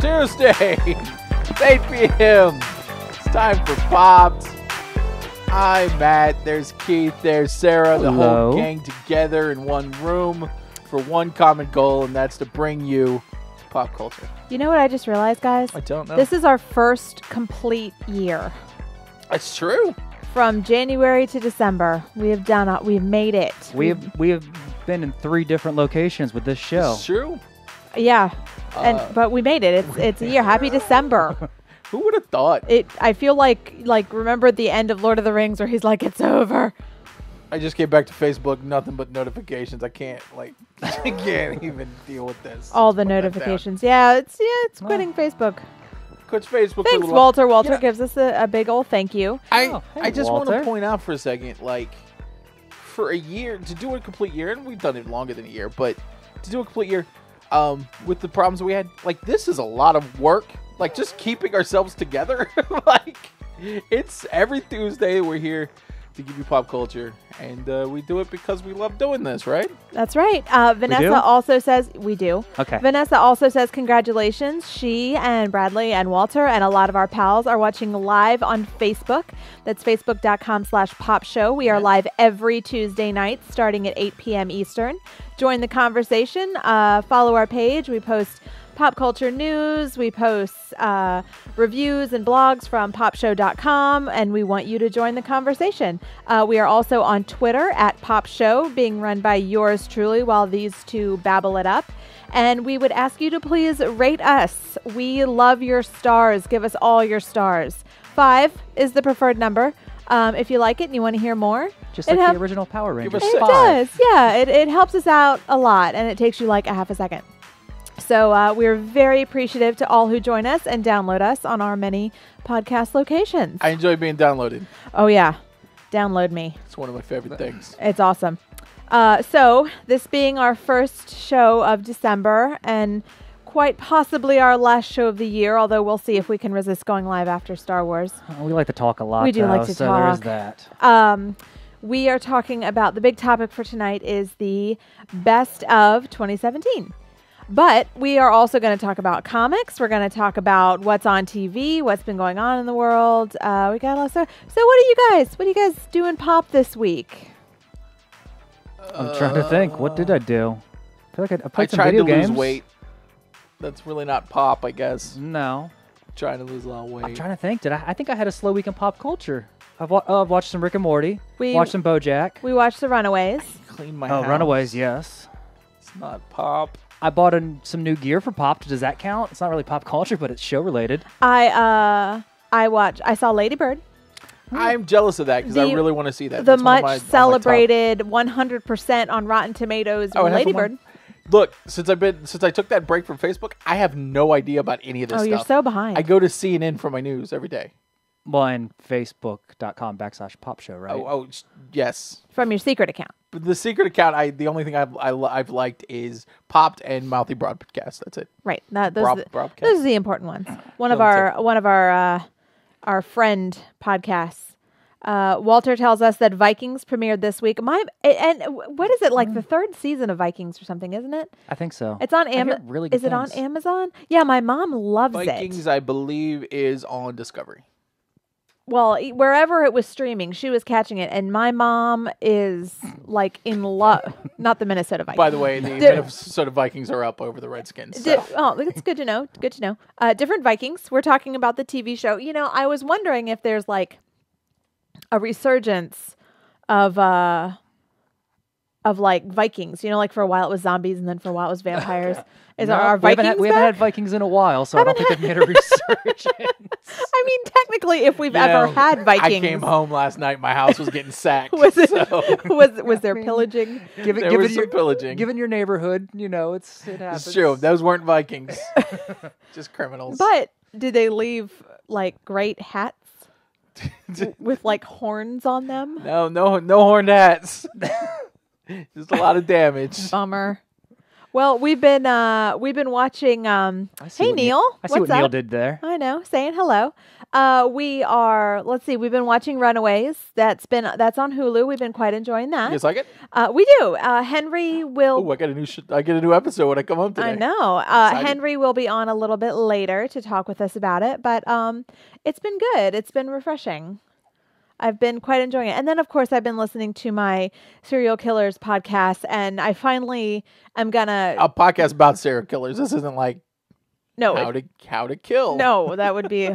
Tuesday, 8 p.m. It's time for Popped. I'm Matt. There's Keith. There's Sarah. The whole gang together in one room for one common goal, and that's to bring you pop culture. You know what I just realized, guys? I don't know. This is our first complete year. That's true. From January to December, we've made it. We have been in 3 different locations with this show. It's true. Yeah, but we made it. It's a year. Happy December. Who would have thought? I feel like remember at the end of Lord of the Rings where he's like, it's over. I just came back to Facebook, nothing but notifications. I can't even deal with this. All the notifications. Yeah, it's quitting Facebook. Quits Facebook. Thanks, Walter. Walter gives us a big old thank you. I just want to point out for a second, for a year, to do a complete year, and we've done it longer than a year, but to do a complete year, with the problems we had, this is a lot of work. Just keeping ourselves together. It's every Tuesday we're here to give you pop culture, and we do it because we love doing this, right? That's right. Vanessa also says we do. Okay. Vanessa also says congratulations. She and Bradley and Walter and a lot of our pals are watching live on Facebook. That's facebook.com/popshow. We are live every Tuesday night starting at 8 p.m. Eastern. Join the conversation. Follow our page. We post pop culture news. We post reviews and blogs from popshow.com, and we want you to join the conversation. We are also on Twitter at popshow, being run by yours truly while these two babble it up. And we would ask you to please rate us. We love your stars. Give us all your stars. 5 is the preferred number. If you like it and you want to hear more. Just like the original Power Rangers. It does. Yeah, it helps us out a lot, and it takes you like a half a second. So we're very appreciative to all who join us and download us on our many podcast locations. I enjoy being downloaded. Oh, yeah. Download me. It's one of my favorite things. It's awesome. So this being our first show of December and quite possibly our last show of the year, although we'll see if we can resist going live after Star Wars. We like to talk a lot. We do like to so talk. there is that. We are talking about the big topic for tonight is the best of 2017. But we are also going to talk about comics. We're going to talk about what's on TV, what's been going on in the world. We got a lot of stuff. So what do you guys do in pop this week? I'm trying to think. What did I do? I feel like I played some tried video to games. lose weight. That's really not pop, I guess. No. Trying to lose a lot of weight. I'm trying to think. I think I had a slow week in pop culture. I've watched some Rick and Morty. Watched some BoJack. We watched The Runaways. Clean my house. Runaways, yes. It's not pop. I bought some new gear for Pop. Does that count? It's not really pop culture, but it's show related. I saw Lady Bird. I'm jealous of that because I really want to see that. The much celebrated 100% on Rotten Tomatoes Lady Bird. Look, since I took that break from Facebook, I have no idea about any of this stuff. Oh, you're so behind. I go to CNN for my news every day. Well, and facebook.com/popshow, right? Oh, yes. From your secret account. But the secret account, the only thing I've liked is Popped and Mouthy Broadcast. That's it. Right. Those are the important ones. One of our friend podcasts. Walter tells us that Vikings premiered this week. And what is it, the 3rd season of Vikings or something, isn't it? I think so. It's on Amazon. Really good Is it on Amazon? Yeah, my mom loves Vikings, I believe, is on Discovery. Well, wherever it was streaming, she was catching it, and my mom is in love. Not the Minnesota Vikings. By the way, the Minnesota Vikings are up over the Redskins. So. It's good to know. Good to know. Different Vikings. We're talking about the TV show. I was wondering if there's a resurgence of Vikings. For a while it was zombies, and then for a while it was vampires. Are Vikings we haven't had Vikings in a while, so I don't think they've made a resurgence. I mean, technically, if we've ever had Vikings. I came home last night. My house was getting sacked. Was there pillaging? There was some pillaging. Given your neighborhood, it happens. It's true. Those weren't Vikings. Just criminals. But did they leave great hats with horns on them? No horned hats. Just a lot of damage. Bummer. Well, we've been watching. Hey, Neil. I see what Neil did there. I know, saying hello. Let's see. We've been watching Runaways. That's on Hulu. We've been quite enjoying that. You guys like it? We do. Henry will. Oh, I get a new episode when I come home today. I know. Henry will be on a little bit later to talk with us about it, but it's been good. It's been refreshing. I've been quite enjoying it. And then, of course, I've been listening to my serial killers podcast, and I finally am gonna a podcast about serial killers. This isn't like how to kill. No, that would be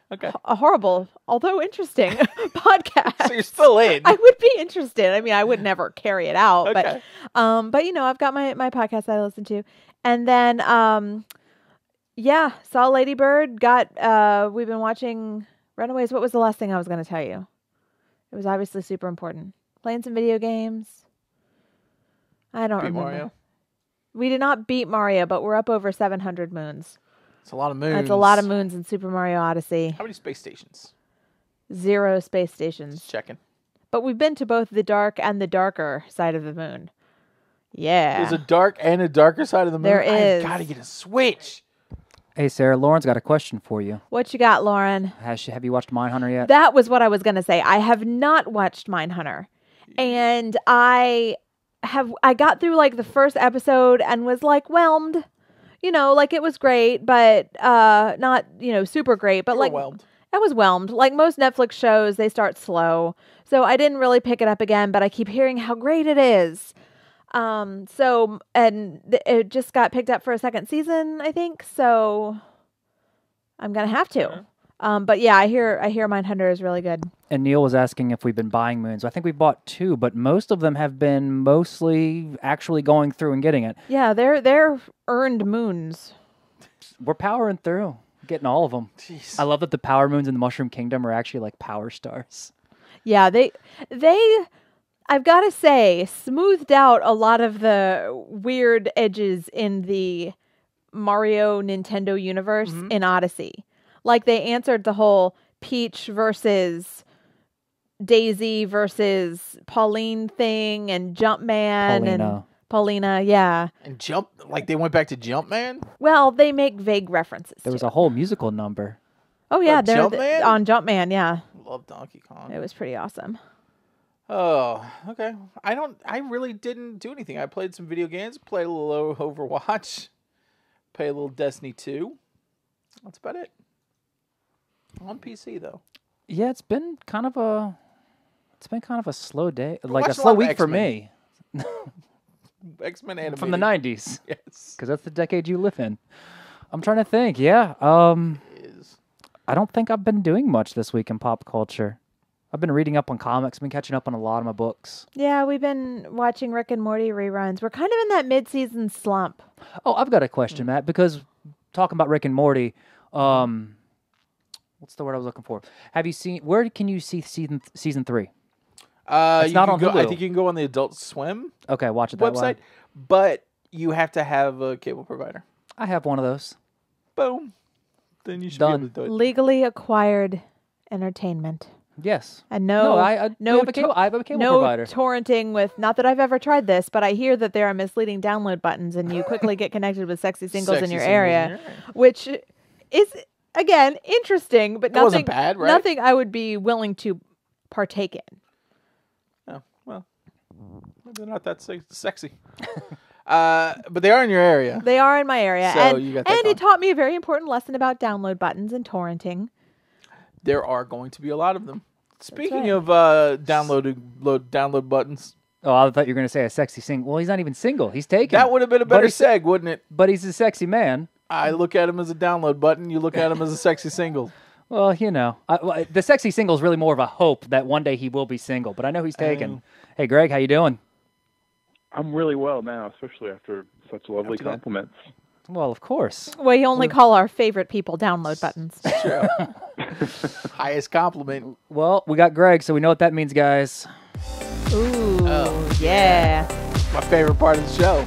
okay. A horrible, although interesting podcast. So you're still in. I would be interested. I mean, I would never carry it out, okay. but I've got my podcast that I listen to, and then saw Lady Bird. We've been watching Runaways. What was the last thing I was going to tell you? It was obviously super important. Playing some video games. I don't remember. Mario. We did not beat Mario, but we're up over 700 moons. It's a lot of moons. That's a lot of moons in Super Mario Odyssey. How many space stations? 0 space stations. Just checking. But we've been to both the dark and the darker side of the moon. Yeah. There's a dark and a darker side of the moon? There is. I've got to get a Switch. Hey, Sarah, Lauren's got a question for you. What you got, Lauren? Have you watched Mindhunter yet? That was what I was going to say. I have not watched Mindhunter. And I got through like the first episode and was like whelmed. Like it was great, but not, super great. But whelmed. I was whelmed. Like most Netflix shows, they start slow. So I didn't really pick it up again, but I keep hearing how great it is. It just got picked up for a second season, I think. So I'm going to have to. But yeah, I hear Mindhunter is really good. And Neil was asking if we've been buying moons. I think we bought 2, but most of them have been mostly actually going through and getting it. Yeah, they're earned moons. We're powering through, getting all of them. Jeez. I love that the power moons in the Mushroom Kingdom are actually like power stars. Yeah, they I've got to say, smoothed out a lot of the weird edges in the Mario Nintendo universe in Odyssey. Like they answered the whole Peach versus Daisy versus Pauline thing and Jumpman and Paulina, yeah. And they went back to Jumpman? Well, they make vague references. There was a whole musical number. Oh yeah, Jumpman? On Jumpman, yeah. Love Donkey Kong. It was pretty awesome. Oh, okay. I really didn't do anything. I played some video games, played a little Overwatch, played a little Destiny 2. That's about it. On PC though. Yeah, it's been kind of a slow day, like a slow week for me. X-Men animated. From the 90s. Yes. Because that's the decade you live in. I'm trying to think. Yeah. I don't think I've been doing much this week in pop culture. I've been reading up on comics, been catching up on a lot of my books. Yeah, we've been watching Rick and Morty reruns. We're kind of in that mid-season slump. Oh, I've got a question, Matt, because talking about Rick and Morty, what's the word I was looking for? Where can you see season 3? It's not on Hulu. I think you can go on the Adult Swim watch it that website, way. But you have to have a cable provider. I have one of those. Boom. Then you should be able to do it. Legally acquired entertainment. Yes. And I have a cable provider. Torrenting with, not that I've ever tried this, but I hear that there are misleading download buttons and you quickly get connected with sexy singles in your area, which is, again, interesting, but nothing wasn't bad, right? Nothing I would be willing to partake in. Oh, well, they're not that sexy. But they are in your area. They are in my area. So you got that and it taught me a very important lesson about download buttons and torrenting. There are going to be a lot of them. Speaking of download buttons. Oh, I thought you were going to say a sexy single. Well, he's not even single. He's taken. That would have been a better seg, wouldn't it? But he's a sexy man. I look at him as a download button. You look at him as a sexy single. Well, the sexy single is really more of a hope that one day he will be single. But I know he's taken. Hey, Greg, how you doing? I'm really well now, especially after such lovely compliments. Well, of course. We only call our favorite people download buttons. True. Highest compliment. Well, we got Greg, so we know what that means, guys. Ooh, yeah. My favorite part of the show.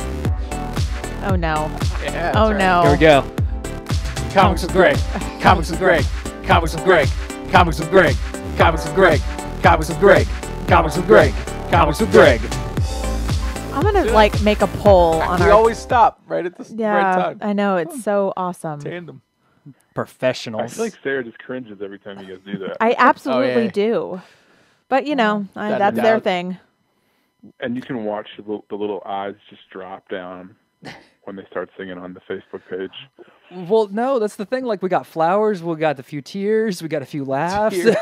Oh, no. Yeah, oh, right. no. Here we go. Comics with Greg. Comics with Greg. Comics with Greg. Comics with Greg. Comics with Greg. Comics with Greg. Comics with Greg. Comics with Greg. I'm gonna like make a poll on We our. always stop right at the right Yeah, time. I know it's so awesome. Tandem. I Professionals. feel like Sarah just cringes every time you guys do that. I absolutely Oh, yeah. do, but you know Without a that's their doubt. thing. And you can watch the little eyes just drop down when they start singing on the Facebook page. Well, no, that's the thing. Like, we got flowers, we got a few tears, we got a few laughs. Tears.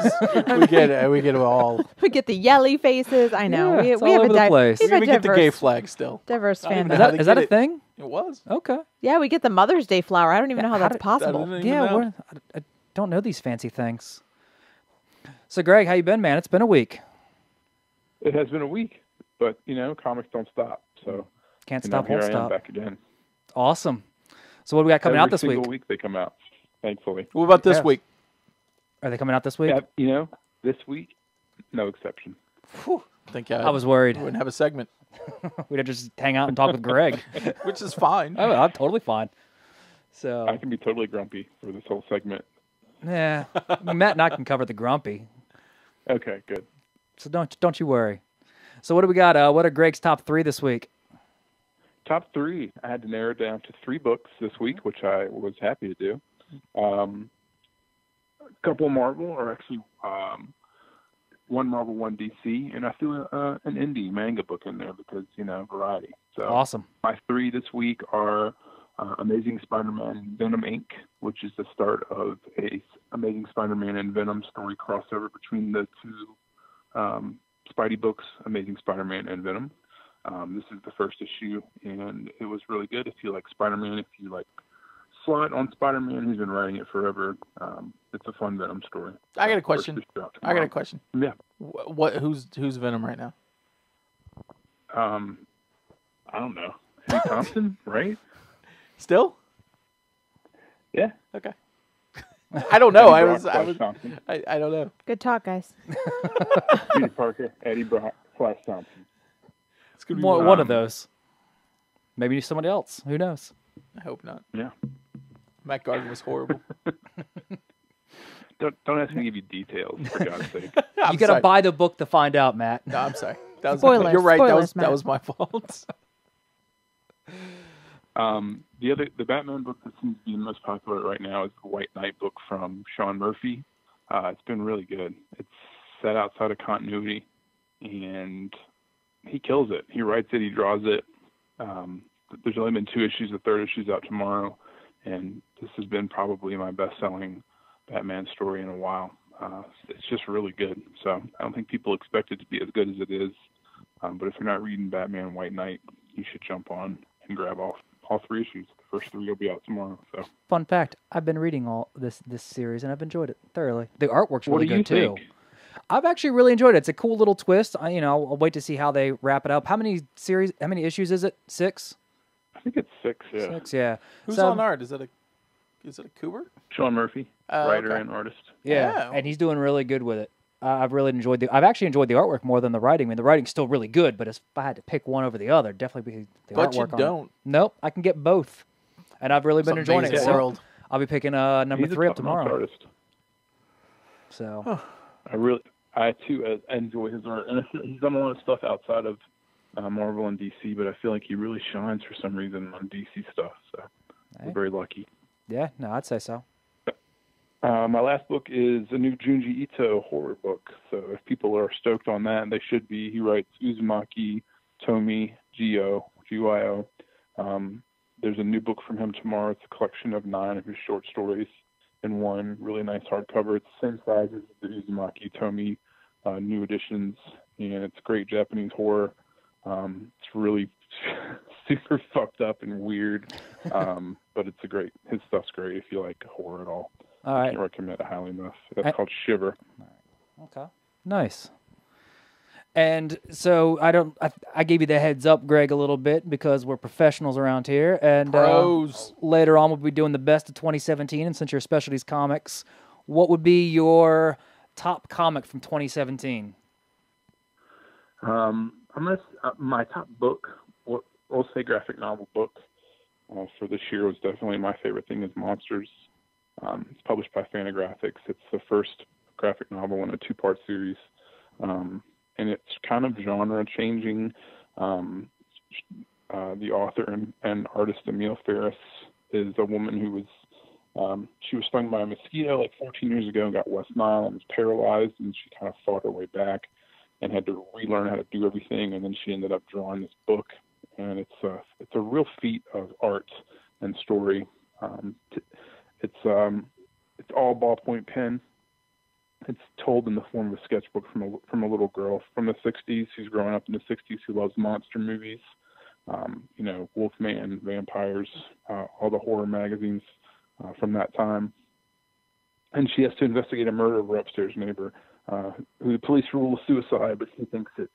we get it. We get them all. We get the yelly faces. I know. Yeah, it's we all have over the place. We We have even a get the gay diverse, flag still. diverse I don't fan even base. know how to Is that get a it. thing? It was. Okay. Yeah, we get the Mother's Day flower. I don't even know how that's I possible. didn't even Yeah, know. I don't know these fancy things. So, Greg, how you been, man? It's been a week. It has been a week, but comics don't stop. So Can't stop, here won't I am stop. back again. Awesome. So, what do we got coming out this Every week? single week they come out, thankfully. What about this Yes. week? Are they coming out this week? Yeah, this week, no exception. I think I was worried. we wouldn't have a segment, We'd just hang out and talk with Greg. which is fine. Oh, I'm totally fine. So, I can be totally grumpy for this whole segment. yeah, Matt and I can cover the grumpy. Okay, good. So don't you worry. So what do we got? What are Greg's top 3 this week? Top 3. I had to narrow it down to 3 books this week, which I was happy to do. A couple of Marvel, or actually one Marvel, one DC, and I threw an indie manga book in there because, variety. So Awesome. my 3 this week are Amazing Spider-Man and Venom Inc., which is the start of a Amazing Spider-Man and Venom story crossover between the 2 Spidey books, Amazing Spider-Man and Venom. This is the first issue, and it was really good. If you like Spider-Man, if you like Slot on Spider-Man, he's been writing it forever. It's a fun Venom story. I got a First question. issue out I got a tomorrow. question. Yeah. Who's Venom right now? I don't know. Eddie Thompson, right? Still? Yeah. Okay. I don't know. Eddie Brock, I Flash was. Thompson. I don't know. Good talk, guys. Peter Parker, Eddie Brock, Flash Thompson. It's gonna be One of those. Maybe somebody else. Who knows? I hope not. Yeah. Matt Gardner was horrible. Don't ask me to give you details, for God's sake. You got to buy the book to find out, Matt. No, I'm sorry. That was Spoilers, You're right. spoilers, that Matt. was my fault. The Batman book that seems to be the most popular right now is the White Knight book from Sean Murphy. It's been really good. It's set outside of continuity, and he kills it. He writes it, he draws it. There's only been 2 issues. The 3rd issue's out tomorrow, and this has been probably my best-selling Batman story in a while. It's just really good. So I don't think people expect it to be as good as it is. But if you're not reading Batman White Knight, you should jump on and grab all 3 issues. The first 3 will be out tomorrow. So Fun fact: I've been reading all this series and I've enjoyed it thoroughly. The artwork's what really do you good too. think? I've actually really enjoyed it. It's a cool little twist. I'll wait to see how they wrap it up. How many issues is it? 6? I think it's 6, yeah. 6, yeah. Who's So- on art? Is it a Cooper? Sean Murphy, Oh, writer okay. and artist. Yeah, Oh. and he's doing really good with it. I've actually enjoyed the artwork more than the writing. I mean, the writing's still really good, but if I had to pick one over the other, definitely be the But artwork you on it. don't. Nope, I can get both, and I've really been It's enjoying it. amazing So world. I'll be picking number He's a 3 up top-notch tomorrow. artist. So I too enjoy his art, and he's done a lot of stuff outside of Marvel and DC, but I feel like he really shines for some reason on DC stuff. So Hey. we're very lucky. yeah, no, I'd say so. My last book is a new Junji Ito horror book. So if people are stoked on that, they should be. He writes Uzumaki, Tomi, Gyo. There's a new book from him tomorrow. It's a collection of 9 of his short stories in one really nice hardcover. It's the same size as the Uzumaki, Tomi new editions, and it's great Japanese horror. It's really super fucked up and weird, but his stuff's great if you like horror at all. All I right, can't recommend it highly enough. That's called Shiver. okay, nice. And so I gave you the heads up, Greg, a little bit because we're professionals around here. And Pros. later on, we'll be doing the best of 2017. And since you're specialties comics, what would be your top comic from 2017? My top book, we'll say graphic novel book for this year was definitely my favorite thing is Monsters. It's published by Fantagraphics. It's the first graphic novel in a 2-part series. And it's kind of genre changing. The author and artist Emile Ferris is a woman who was she was stung by a mosquito like 14 years ago and got West Nile and was paralyzed, and she kind of fought her way back and had to relearn how to do everything, and then she ended up drawing this book, and it's a real feat of art and story. It's all ballpoint pen. It's told in the form of a sketchbook from a little girl from the 60s who's growing up in the 60s who loves monster movies. Wolfman, vampires, all the horror magazines from that time. And she has to investigate a murder of her upstairs neighbor, who the police rule is suicide, but she thinks it's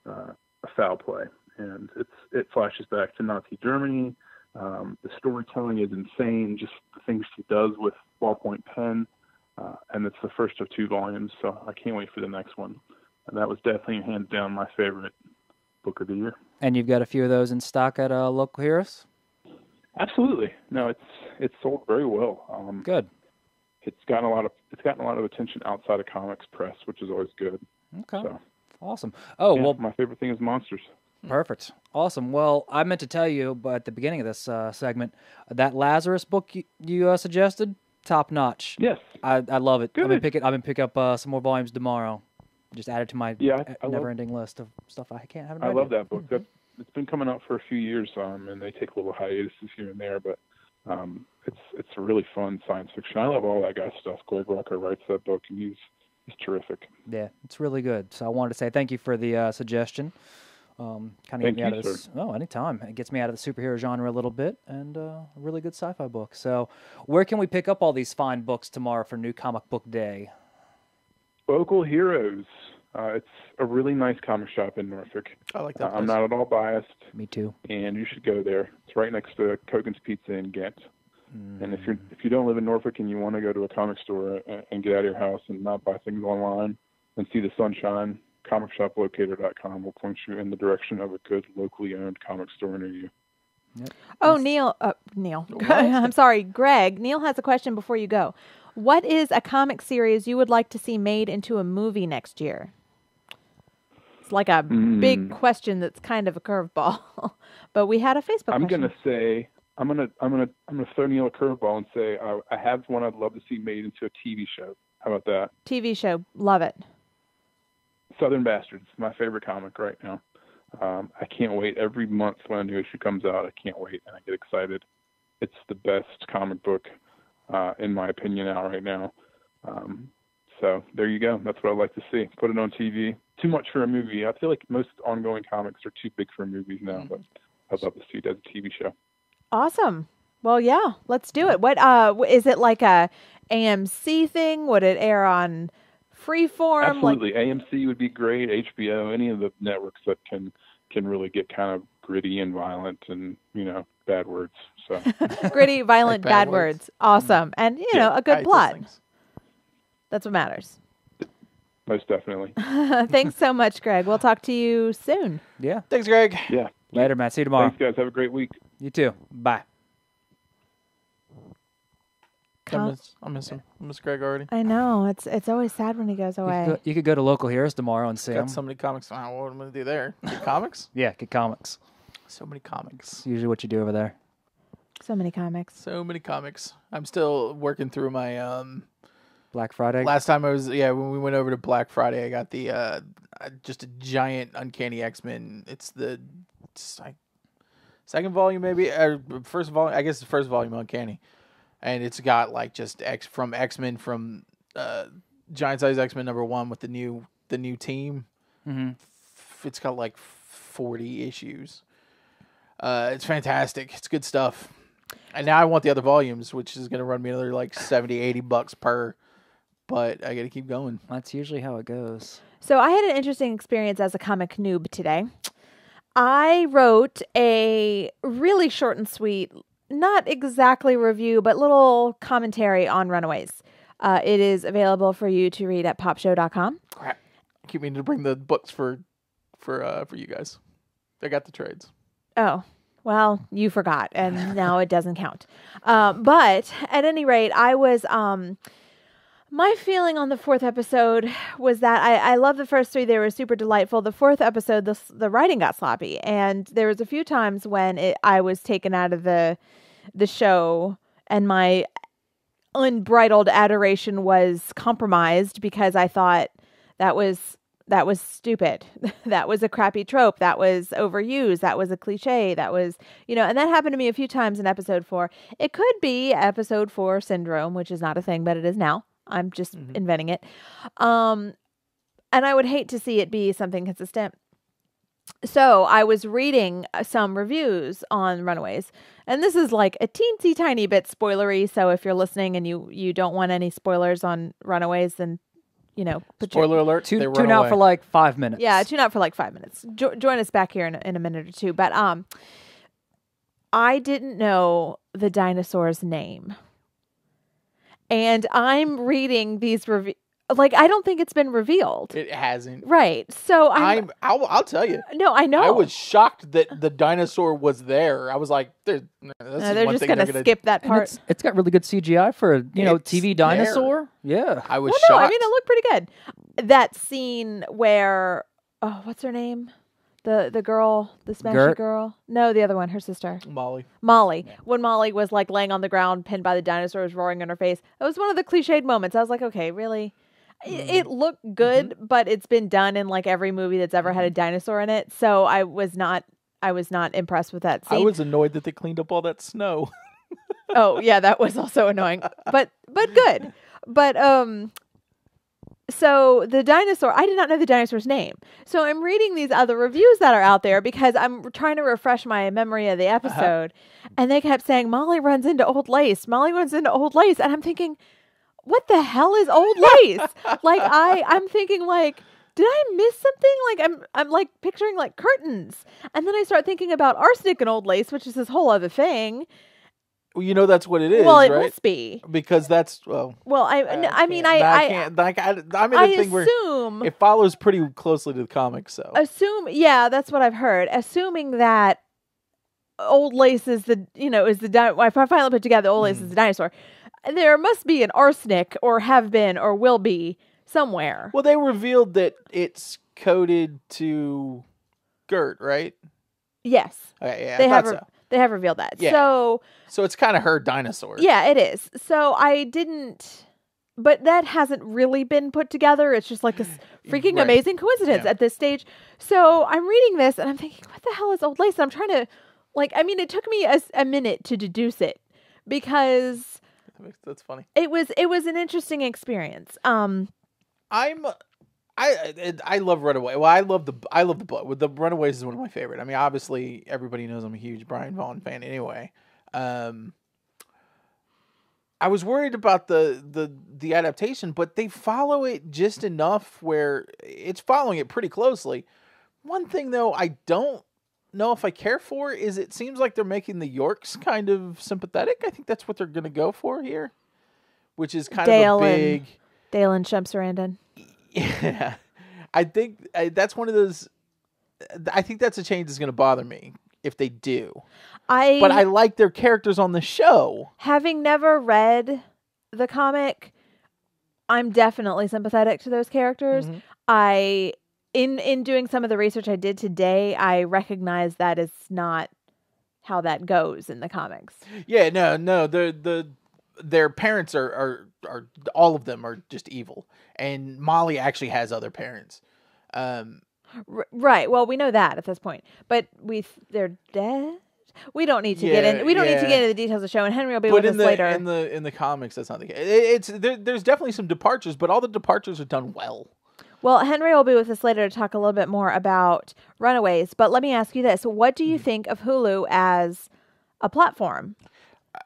a foul play. And it flashes back to Nazi Germany. The storytelling is insane, just the things she does with ballpoint pen. And it's the first of 2 volumes, so I can't wait for the next one. And that was definitely hands down my favorite book of the year. And you've got a few of those in stock at local heroes? Absolutely. No, it's sold very well. Good. It's gotten a lot of attention outside of comics press, which is always good. Okay. So, awesome. Oh, yeah, well, my favorite thing is monsters. Perfect. Awesome. Well, I meant to tell you, but at the beginning of this segment, that Lazarus book you suggested, top notch. Yes. I love it. Good. I'm gonna pick up some more volumes tomorrow. Just add it to my I never-ending list of stuff I can't have. I love that book. It's been coming out for a few years, and they take little hiatuses here and there, but it's really fun science fiction. I love all that guy's stuff. Greg Rucka writes that book, and he's terrific. Yeah, it's really good. So I wanted to say thank you for the suggestion. Kind of get me out of this. Oh, anytime. It gets me out of the superhero genre a little bit, and a really good sci-fi book. So, where can we pick up all these fine books tomorrow for New Comic Book Day? Local Heroes. It's a really nice comic shop in Norfolk. I like that place. I'm not at all biased. Me too. And you should go there. It's right next to Kogan's Pizza in Ghent. And if you don't live in Norfolk and you want to go to a comic store and get out of your house and not buy things online and see the sunshine, comicshoplocator.com will point you in the direction of a good locally owned comic store near you. Yep. Oh, Neil. I'm sorry, Greg. Neil has a question before you go. What is a comic series you would like to see made into a movie next year? It's like a big question that's kind of a curveball, but we had a Facebook question. I'm gonna throw Neil a curveball and say I have one I'd love to see made into a TV show. How about that? TV show, love it. Southern Bastards, my favorite comic right now. I can't wait. Every month when a new issue comes out, I can't wait, and I get excited. It's the best comic book, in my opinion, out right now. So there you go. That's what I'd like to see. Put it on TV. Too much for a movie. I feel like most ongoing comics are too big for movies now, but I'd love to see it as a TV show. Awesome. Well, yeah, let's do it. What is it, like a AMC thing? Would it air on Freeform? Absolutely. AMC would be great. HBO, any of the networks that can really get kind of gritty and violent and, bad words. So gritty, violent, bad words. Awesome. And, a good plot. That's what matters. Most definitely. Thanks so much, Greg. We'll talk to you soon. Yeah. Thanks, Greg. Yeah. Later, Matt. See you tomorrow. Thanks, guys. Have a great week. You too. Bye. I miss him. I miss Greg already. I know. It's always sad when he goes away. You could go to Local Heroes tomorrow and see him. Got so many comics. I don't know what I'm going to do there. Get comics? Yeah, get comics. So many comics. It's usually what you do over there. So many comics. So many comics. I'm still working through my Black Friday. Last time when we went over to Black Friday, I got the just a giant Uncanny X-Men. It's the second volume, maybe, or first volume. I guess the first volume, Uncanny, and it's got like just X-Men from Giant Size X-Men #1 with the new team. Mm-hmm. It's got like 40 issues. It's fantastic. It's good stuff. And now I want the other volumes, which is going to run me another like $70-$80 per. But I got to keep going. That's usually how it goes. So I had an interesting experience as a comic noob today. I wrote a really short and sweet, not exactly review, but little commentary on Runaways. It is available for you to read at popshow.com. Crap. I keep meaning to bring the books for you guys. I got the trades. Oh, well, you forgot, and now it doesn't count. But at any rate, I was... My feeling on the 4th episode was that I love the first 3. They were super delightful. The 4th episode, the writing got sloppy. And there was a few times when I was taken out of the show and my unbridled adoration was compromised because I thought that was stupid. That was a crappy trope. That was overused. That was a cliche. That was, and that happened to me a few times in episode 4. It could be episode 4 syndrome, which is not a thing, but it is now. I'm just inventing it. And I would hate to see it be something consistent. So I was reading some reviews on Runaways, and this is like a teensy tiny bit spoilery. So if you're listening and you don't want any spoilers on Runaways, then, spoiler alert. Tune out for like 5 minutes. Yeah, tune out for like 5 minutes. Join us back here in a minute or two. But I didn't know the dinosaur's name. And I'm reading these reviews. Like, I don't think it's been revealed. It hasn't. Right. So I'll tell you. No, I know. I was shocked that the dinosaur was there. I just going to skip that part. It's got really good CGI for, TV dinosaur. There. Yeah. I was shocked. I mean, it looked pretty good. That scene where, what's her name? The girl, the smashy girl. No, the other one, her sister. Molly. Yeah. When Molly was like laying on the ground, pinned by the dinosaurs, roaring in her face. It was one of the cliched moments. I was like, okay, really? It looked good, but it's been done in like every movie that's ever had a dinosaur in it. So I was not impressed with that scene. I was annoyed that they cleaned up all that snow. Oh yeah, that was also annoying, but good. But so the dinosaur, I did not know the dinosaur's name. So I'm reading these other reviews that are out there because I'm trying to refresh my memory of the episode, and they kept saying Molly runs into old lace. Molly runs into old lace, and I'm thinking, what the hell is old lace? Like I'm thinking like, did I miss something? Like I'm like picturing like curtains. And then I start thinking about arsenic and old lace, which is this whole other thing. Well, that's what it is. Well, it right? must be because that's Well, I'm in a thing where it follows pretty closely to the comics. So yeah, that's what I've heard. Assuming that old lace is if I finally put together old lace is the dinosaur. There must be an arsenic, or have been, or will be somewhere. Well, they revealed that it's coded to Gert, right? Yes. Okay, yeah, they have revealed that. Yeah. So it's kind of her dinosaur. Yeah, it is. So I didn't, but that hasn't really been put together. It's just like this freaking amazing coincidence at this stage. So I'm reading this and I'm thinking, what the hell is old lace? And I'm trying to, it took me a minute to deduce it because that's funny. It was an interesting experience. I love Runaway. Well, I love the book. The Runaways is one of my favorite. I mean, obviously everybody knows I'm a huge Brian Vaughan fan anyway. I was worried about the adaptation, but they follow it just enough where it's following it pretty closely. One thing though, I don't know if I care for is it seems like they're making the Yorks kind of sympathetic. I think that's what they're going to go for here, which is kind of a big Dale and Shemp Sarandon. Yeah, I think that's one of those. I think that's a change that's going to bother me if they do. But I like their characters on the show. Having never read the comic, I'm definitely sympathetic to those characters. Mm-hmm. In doing some of the research I did today, I recognize that is not how that goes in the comics. Yeah, no, their parents are all of them are just evil, and Molly actually has other parents. Right. Well, we know that at this point, but they're dead. We don't need to get in. We don't need to get into the details of the show, and Henry will be with us later. In the comics, that's not the case. There's definitely some departures, but all the departures are done well. Well, Henry will be with us later to talk a little bit more about Runaways. But let me ask you this: what do you think of Hulu as a platform?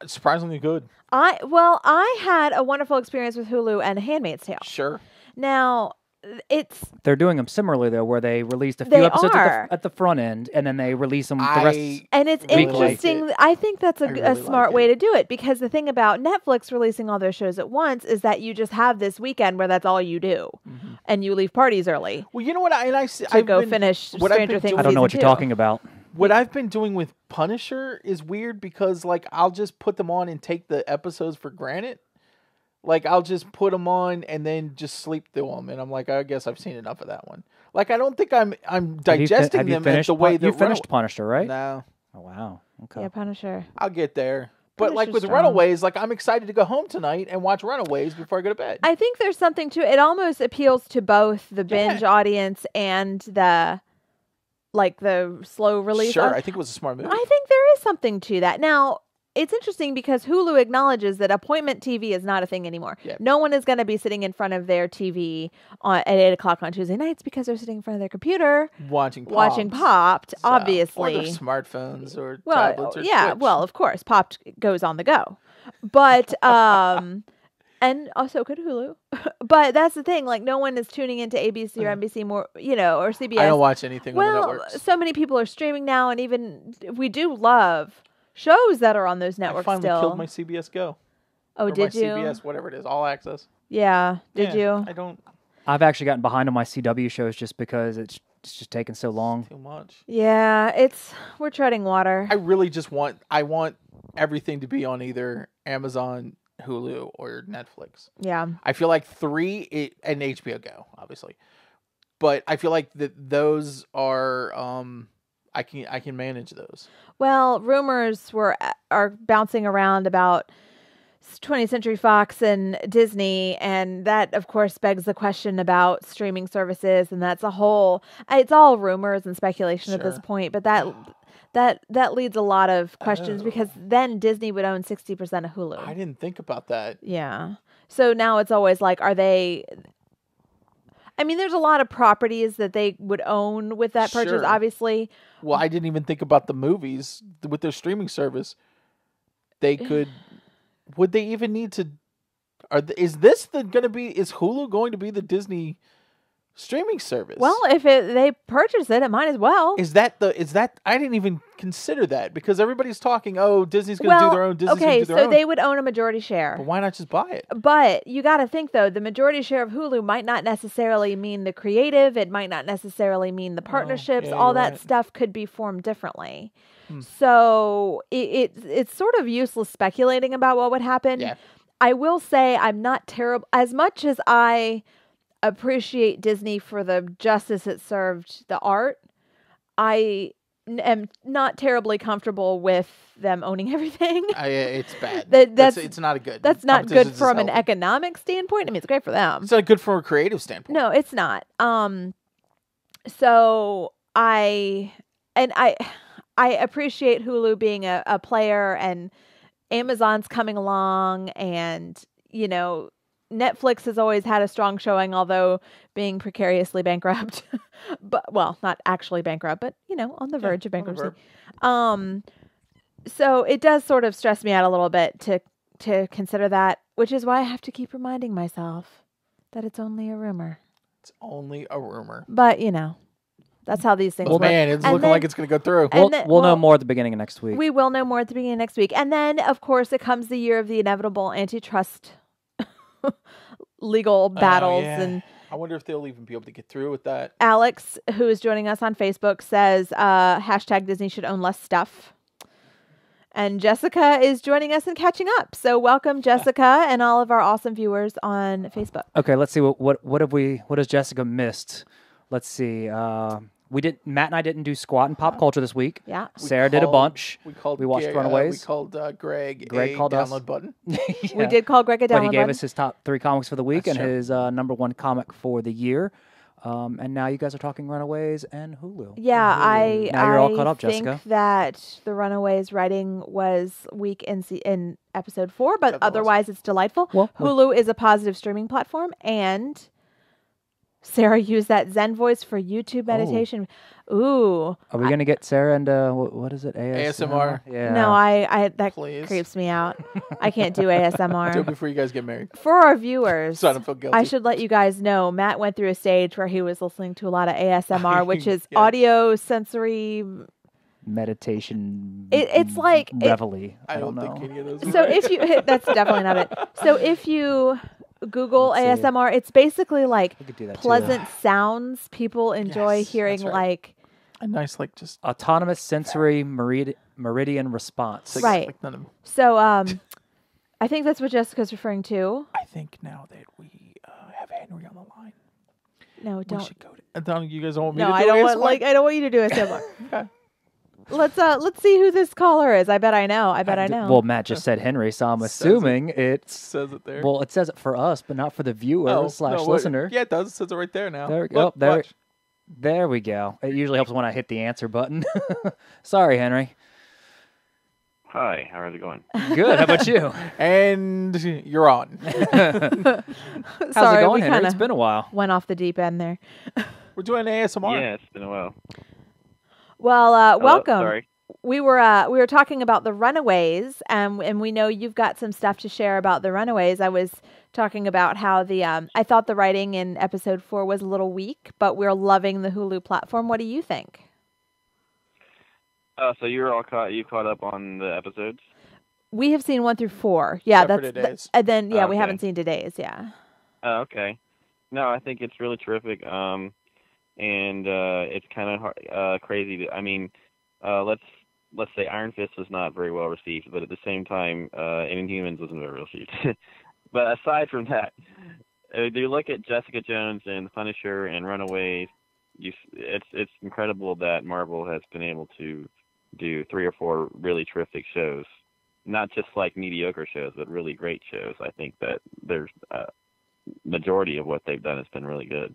Surprisingly good. I had a wonderful experience with Hulu and Handmaid's Tale. Sure. Now, they're doing them similarly though, where they released a few episodes at the front end, and then they release them the rest. And it's interesting. I think that's a smart way to do it, because the thing about Netflix releasing all their shows at once is that you just have this weekend where that's all you do, and you leave parties early. Well, you know what? Finish Stranger Things. I don't know what you're talking about. What I've been doing with Punisher is weird because, like, I'll just put them on and take the episodes for granted. Like, I'll just put them on and then just sleep through them, and I'm like, I guess I've seen enough of that one. Like, I don't think I'm digesting them at the way that you finished Punisher, right? No. Oh wow. Okay. Yeah, Punisher. I'll get there. But like with strong. Runaways, like I'm excited to go home tonight and watch Runaways before I go to bed. I think there's something to it. It almost appeals to both the binge audience and the slow release. Sure, I think it was a smart movie. I think there is something to that. Now, it's interesting because Hulu acknowledges that appointment TV is not a thing anymore. Yeah. No one is going to be sitting in front of their TV at 8 o'clock on Tuesday nights because they're sitting in front of their computer watching Popped, obviously. Or their smartphones or well, tablets or yeah, Switch. well, of course, Popped goes on the go. But, and also could Hulu. But that's the thing, like no one is tuning into ABC or NBC more, or CBS. I don't watch anything on the Well, networks. so many people are streaming now, and even we do love shows that are on those I networks finally still. killed my CBS Go. Oh, Or did my you? CBS, whatever it is, all access. Yeah. Did you? I don't. I've actually gotten behind on my CW shows just because it's just taking so long. Too much. Yeah, we're treading water. I really just want everything to be on either Amazon, Hulu, or Netflix. Yeah. I feel like and HBO Go, obviously. But I feel like those are I can manage those. Well, rumors are bouncing around about 20th Century Fox and Disney, and that of course begs the question about streaming services, and it's all rumors and speculation at this point, but that leads a lot of questions because then Disney would own 60% of Hulu. I didn't think about that. Yeah. So now it's always like, there's a lot of properties that they would own with that purchase, Sure. obviously. Well, I didn't even think about the movies with their streaming service. They could. Would they even need to? Is Hulu going to be the Disney streaming service? Well, if they purchase it might as well. Is that I didn't even consider that because everybody's talking. Oh, Disney's going to do their own. Disney's going to do their own. They would own a majority share. But why not just buy it? But you got to think though, the majority share of Hulu might not necessarily mean the creative. It might not necessarily mean the partnerships. All that stuff could be formed differently. So it's sort of useless speculating about what would happen. Yeah. I will say I'm not terrible as much as I appreciate Disney for the justice it served the art. I am not terribly comfortable with them owning everything. It's bad. It's not a good. That's not good from an economic standpoint. I mean, it's great for them. It's not good from a creative standpoint. No, it's not. So I appreciate Hulu being a player, and Amazon's coming along, and Netflix has always had a strong showing, although being precariously bankrupt. But not actually bankrupt, but on the verge of bankruptcy. So it does sort of stress me out a little bit to consider that, which is why I have to keep reminding myself that it's only a rumor. It's only a rumor. But that's how these things work. Man, it's looking like it's going to go through. We'll know more at the beginning of next week. We will know more at the beginning of next week. And then, of course, it comes the year of the inevitable antitrust legal battles. And I wonder if they'll even be able to get through with that. Alex, who is joining us on Facebook, says hashtag Disney should own less stuff. And Jessica is joining us and catching up. So welcome, Jessica, and all of our awesome viewers on Facebook. Okay, let's see what has Jessica missed. Let's see. Matt and I didn't do squat in pop culture this week. Yeah. Sarah did a bunch. We watched Runaways. We called Greg called download us. button. Yeah. We did call Greg a download But he gave button. us his top 3 comics for the week. That's and true. his number 1 comic for the year. And now you guys are talking Runaways and Hulu. Yeah, Now you're all caught up, I think Jessica. that the Runaways writing was weak in episode 4, but otherwise it's delightful. Well, Hulu is a positive streaming platform, and Sarah used that Zen voice for YouTube meditation. Ooh. Are we going to get Sarah into, what is it, ASMR? Yeah. No, I that Please. creeps me out. I can't do ASMR. Do it before you guys get married. For our viewers, So I don't feel guilty. I should let you guys know, Matt went through a stage where he was listening to a lot of ASMR, which is Yeah. audio sensory. Meditation. It's like reveille. I don't know. think any of those. So if you, that's definitely not it. So if you Google Let's see. ASMR, it's basically like We could do that too. pleasant sounds people enjoy Yes, hearing, that's right. like a nice just Autonomous sensory meridian response. Right. Like none of them. so. I think that's what Jessica's referring to. I think now that we have Henry on the line, No, don't. we should go to. I don't. You guys don't want me No, to do I don't ASMR? want I don't want you to do ASMR. Okay. Let's see who this caller is. I bet I know. I bet I know. Well, Matt just said Henry, so I'm assuming it says it there. Well, it says it for us, but not for the viewer slash listener. Yeah, it does. It says it right there now. There, Look, there we go. It usually helps when I hit the answer button. Sorry, Henry. Hi, how's it going? Good. How about you? And you're on. How's Sorry, it going, we Henry? kinda It's been a while. went off the deep end there. We're doing ASMR. Yeah, it's been a while. Well, welcome. Sorry. We were talking about the Runaways, and we know you've got some stuff to share about the Runaways. I was talking about how I thought the writing in episode 4 was a little weak, but we're loving the Hulu platform. What do you think? So you're all caught up on the episodes? We have seen 1 through 4. Yeah, Except for today's. and then we Okay. haven't seen today's. Yeah. Oh, okay. No, I think it's really terrific. And it's kind of crazy. Let's say Iron Fist was not very well received, but at the same time, Inhumans wasn't very well received. But aside from that, if you look at Jessica Jones and Punisher and Runaways, it's incredible that Marvel has been able to do 3 or 4 really terrific shows, not just like mediocre shows, but really great shows. I think that there's majority of what they've done has been really good.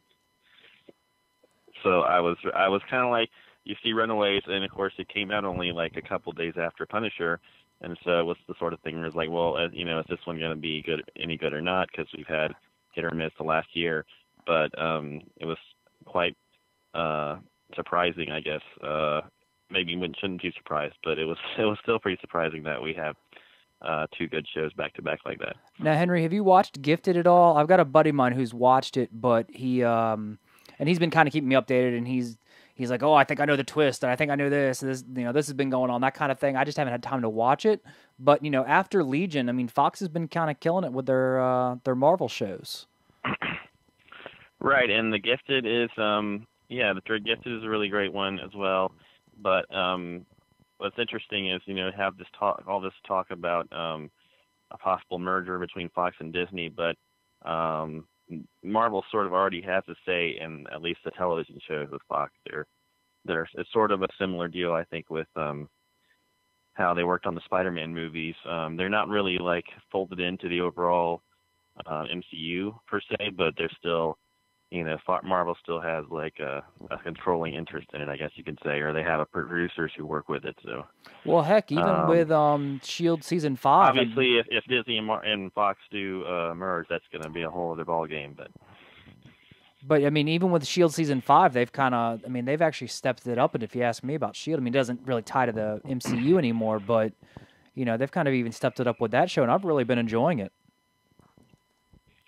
So I was kind of like, you see Runaways, and of course it came out only like a couple days after Punisher, and so it was the sort of thing where it's like, well, is this one going to be any good or not? Because we've had hit or miss the last year, but it was quite surprising, I guess. Maybe we shouldn't be surprised, but it was still pretty surprising that we have 2 good shows back to back like that. Now, Henry, have you watched Gifted at all? I've got a buddy of mine who's watched it, but he's been kind of keeping me updated, and he's like, oh, I think I know the twist, and I think I know this. This has been going on, that kind of thing. I just haven't had time to watch it. But after Legion, I mean, Fox has been kind of killing it with their Marvel shows. Right, and the Gifted is the Gifted is a really great one as well. But what's interesting is have all this talk about a possible merger between Fox and Disney, but Marvel sort of already has a say in at least the television shows with Fox. It's sort of a similar deal, I think, with how they worked on the Spider-Man movies. They're not really like folded into the overall MCU per se, but they're still, Marvel still has like a controlling interest in it, I guess you could say, or they have producers who work with it. So, well, heck, even with Shield season 5. Obviously, if Disney and Fox do merge, that's going to be a whole other ball game. But I mean, even with Shield season 5, they've they've actually stepped it up. And if you ask me about Shield, I mean, it doesn't really tie to the MCU anymore, but they've kind of even stepped it up with that show, and I've really been enjoying it.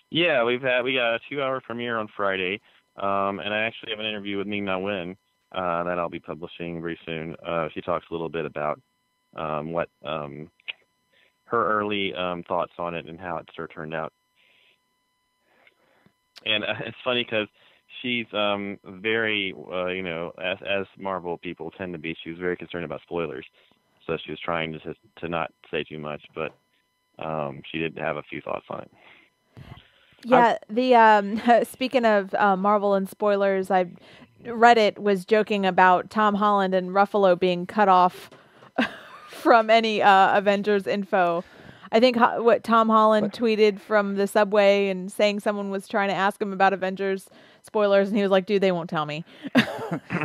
Yeah, we got a 2-hour premiere on Friday, and I actually have an interview with Ming Na Wen that I'll be publishing very soon. She talks a little bit about what her early thoughts on it and how it sort of turned out. And it's funny because she's very, as Marvel people tend to be, she was very concerned about spoilers, so she was trying to not say too much, but she did have a few thoughts on it. Yeah, speaking of Marvel and spoilers, Reddit was joking about Tom Holland and Ruffalo being cut off from any Avengers info. I think what Tom Holland tweeted from the subway and saying someone was trying to ask him about Avengers spoilers, and he was like, "Dude, they won't tell me."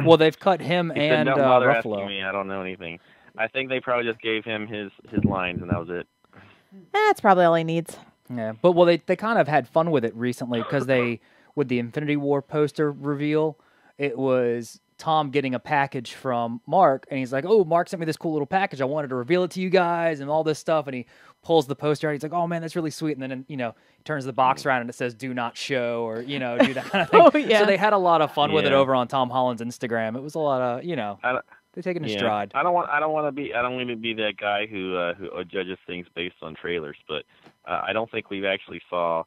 Well, they've cut him he and said, "Don't bother Ruffalo. Asking me. I don't know anything." I think they probably just gave him his lines, and that was it. That's probably all he needs. Yeah, but they kind of had fun with it recently because with the Infinity War poster reveal, it was Tom getting a package from Mark, and he's like, "Oh, Mark sent me this cool little package. I wanted to reveal it to you guys," and all this stuff, and he pulls the poster out. He's like, "Oh man, that's really sweet," and then he turns the box around and it says "Do not show" or do that kind of thing. Oh, yeah. So they had a lot of fun with it over on Tom Holland's Instagram. It was a lot of they take it in stride. I don't want to be that guy who judges things based on trailers, but I don't think we've actually saw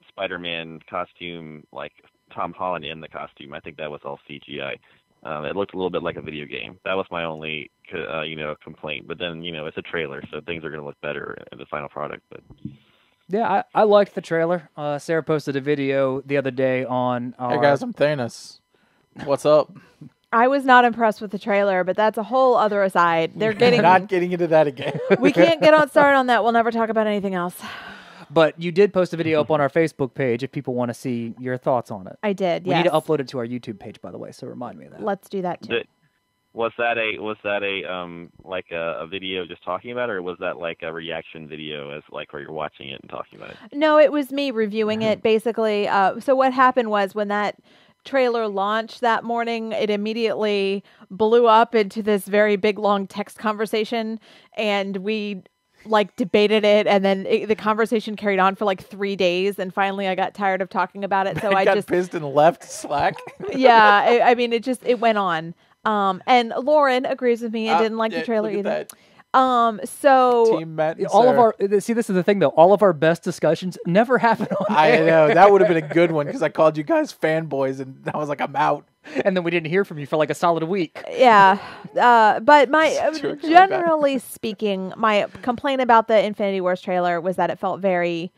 Spider-Man costume like Tom Holland in the costume. I think that was all CGI. It looked a little bit like a video game. That was my only, complaint. But then, it's a trailer, so things are going to look better in the final product. But yeah, I liked the trailer. Sarah posted a video the other day on our... Hey guys, I'm Thanos. What's up? I was not impressed with the trailer, but that's a whole other aside. They're getting not getting into that again. We can't get on started on that. We'll never talk about anything else. But you did post a video up on our Facebook page if people want to see your thoughts on it. I did. We need to upload it to our YouTube page, by the way. So remind me of that. Let's do that too. Was that a video just talking about it, or was that like a reaction video as like where you're watching it and talking about it? No, it was me reviewing it basically. So what happened was when that trailer launched that morning, it immediately blew up into this very big long text conversation, and we debated it, and then the conversation carried on for 3 days, and finally I got tired of talking about it, so I got just pissed and left Slack. Yeah, I mean it went on. And Lauren agrees with me and didn't like the trailer either. So Team Matt and all Sarah. of our this is the thing though. All of our best discussions never happen on I air. know that would have been a good one because I called you guys fanboys and I was like, I'm out. And then we didn't hear from you for like a solid week. Yeah, but my True, generally speaking, my complaint about the Infinity Wars trailer was that it felt very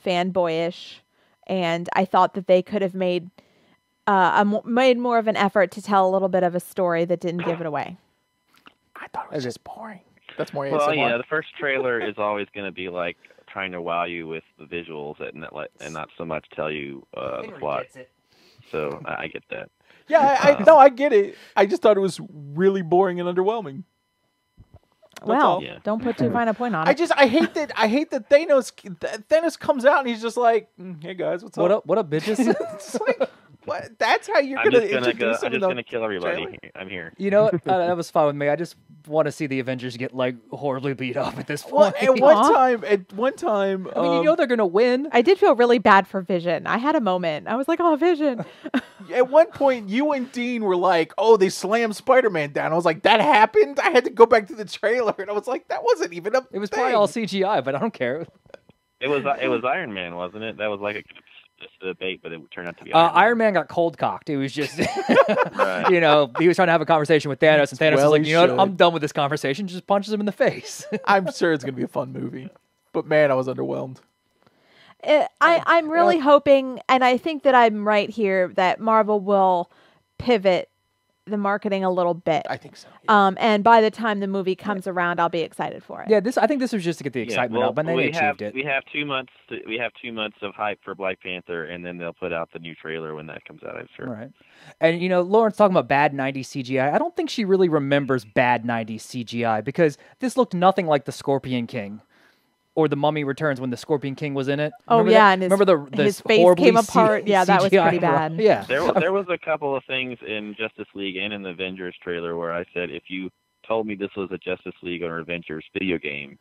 fanboyish, and I thought that they could have made made more of an effort to tell a little bit of a story that didn't give it away. I thought it was just boring. That's more Well, ASMR. the first trailer is always going to be like trying to wow you with the visuals and not so much tell you the plot. So I get that. Yeah, I get it. I just thought it was really boring and underwhelming. Well, don't put too fine a point on it. I hate that Thanos comes out and he's just like, hey guys, what's up? What up, bitches? It's like, what? That's how you're I'm gonna just introduce him. I'm just gonna kill everybody. I'm here. You know what? That was fine with me. I just want to see the Avengers get horribly beat up at this point. Well, at one time, I mean, they're gonna win. I did feel really bad for Vision. I had a moment. I was like, oh, Vision. At one point, you and Dean were like, oh, they slammed Spider-Man down. I was like, that happened? I had to go back to the trailer, and I was like, that wasn't even a It was thing. probably all CGI, but I don't care. It was Iron Man, wasn't it? That was like just a debate, but it turned out to be Iron Man got cold cocked. It was just, Right. he was trying to have a conversation with Thanos, and Thanos Well, was like, he you know what? should. I'm done with this conversation. Just punches him in the face. I'm sure it's going to be a fun movie. But man, I was underwhelmed. I'm really hoping, and I think that I'm right here, that Marvel will pivot the marketing a little bit. I think so. And by the time the movie comes around, I'll be excited for it. Yeah, I think this was just to get the excitement up, and they achieved it. We have 2 months. We have 2 months of hype for Black Panther, and then they'll put out the new trailer when that comes out. I'm sure. Right. And Lauren's talking about bad '90s CGI. I don't think she really remembers bad '90s CGI because this looked nothing like the Scorpion King. Or The Mummy Returns when the Scorpion King was in it. Remember and his face came apart. Yeah, that was pretty bad. Yeah, there was a couple of things in Justice League and in the Avengers trailer where I said, if you told me this was a Justice League or Avengers video game,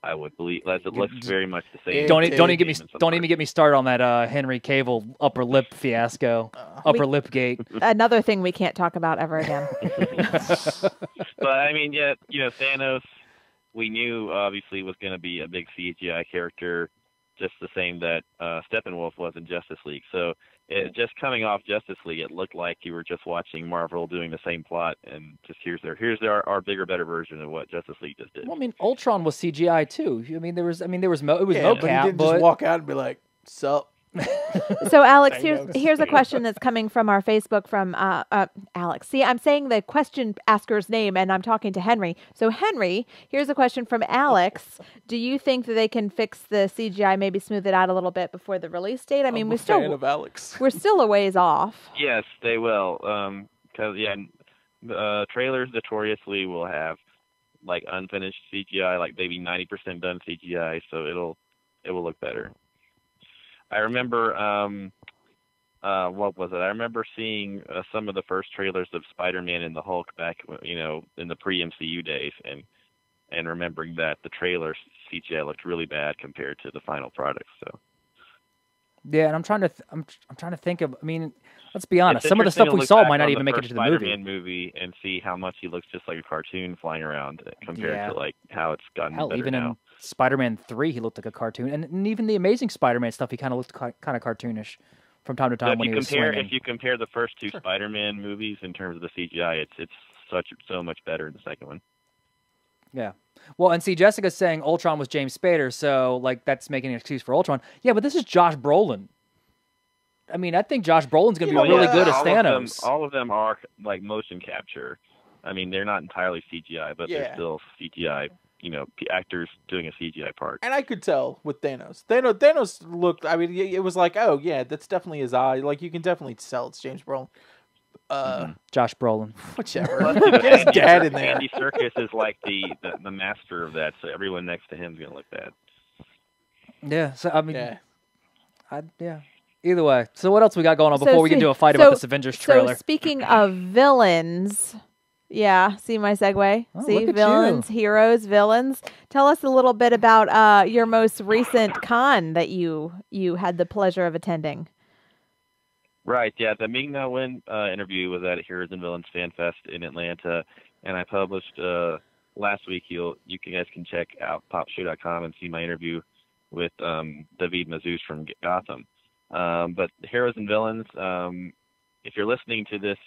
I would believe. It looks very much the same. Don't even get me started on that Henry Cavill upper lip fiasco, upper lip gate. Another thing we can't talk about ever again. But I mean, Thanos. We knew, obviously, was going to be a big CGI character, just the same that Steppenwolf was in Justice League. So, just coming off Justice League, it looked like you were just watching Marvel doing the same plot, and just here's our bigger, better version of what Justice League just did. Well, I mean, Ultron was CGI too. I mean, it was mocap, but he didn't just walk out and be like, "Sup." So, Alex, here's a question that's coming from our Facebook from Alex. See, I'm saying the question asker's name, and I'm talking to Henry. So, Henry, here's a question from Alex. Do you think that they can fix the CGI, maybe smooth it out a little bit before the release date? I mean, we're still of Alex. We're still a ways off. Yes, they will. Trailers notoriously will have like unfinished CGI, like maybe 90% done CGI, so it will look better. I remember, what was it? I remember seeing some of the first trailers of Spider-Man and the Hulk back, in the pre-MCU days, and remembering that the trailer CGI looked really bad compared to the final product. So. Yeah, and I'm trying to think of. I mean, let's be honest. Some of the stuff we saw might not even make it to the Spider-Man movie and see how much he looks just like a cartoon flying around compared to like how it's gotten better even now. In Spider-Man 3, he looked like a cartoon, and even the Amazing Spider-Man stuff, he kind of looked kind of cartoonish from time to time when he was swinging. If you compare the first two Spider-Man movies in terms of the CGI, it's so much better in the second one. Yeah. Well, and see, Jessica's saying Ultron was James Spader, so like that's making an excuse for Ultron. Yeah, but this is Josh Brolin. I mean, I think Josh Brolin's going to be really good as Thanos. All of them are like motion capture. I mean, they're not entirely CGI, but they're still CGI. Actors doing a CGI part. And I could tell with Thanos. Thanos looked. I mean, it was like, oh yeah, that's definitely his eye. Like you can definitely tell it's James Brolin. Josh Brolin. Whichever. Get his dad in there. Andy Serkis is like the master of that, so everyone next to him is gonna look bad. Yeah. So I mean, yeah. Either way. So what else we got going on before we get into a fight about this Avengers trailer? So speaking of villains, see my segue? See, villains, heroes, villains. Tell us a little bit about your most recent con that you had the pleasure of attending. Right, yeah. The Ming-Na Wen interview was at Heroes and Villains Fan Fest in Atlanta, and I published last week. You guys can check out popshow.com and see my interview with David Mazouz from Gotham. But Heroes and Villains, if you're listening to this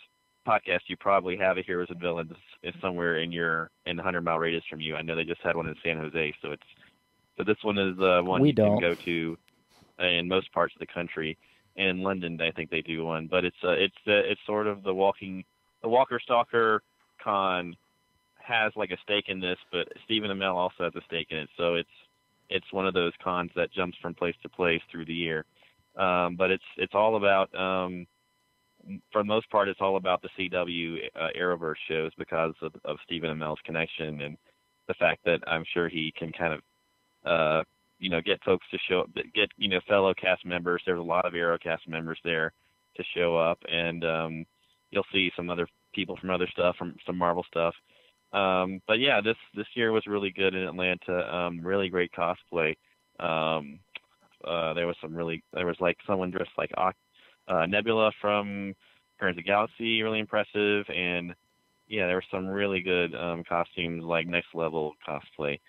podcast, you probably have a Heroes and Villains somewhere in a 100-mile radius from you. I know they just had one in San Jose, so this one is one you can go to in most parts of the country. And in London, I think they do one, but it's sort of the Walker Stalker con has like a stake in this, but Stephen Amell also has a stake in it. So it's one of those cons that jumps from place to place through the year. But it's all about, for the most part, it's all about the CW Arrowverse shows because of Stephen Amell's connection and the fact that I'm sure he can kind of, get folks to show up, get fellow cast members. There's a lot of Arrow cast members there to show up, and you'll see some other people from other stuff, from some Marvel stuff. But yeah, this year was really good in Atlanta. Really great cosplay. There was like someone dressed like Nebula from Guardians of the Galaxy, really impressive, and yeah, there were some really good costumes, like next level cosplay.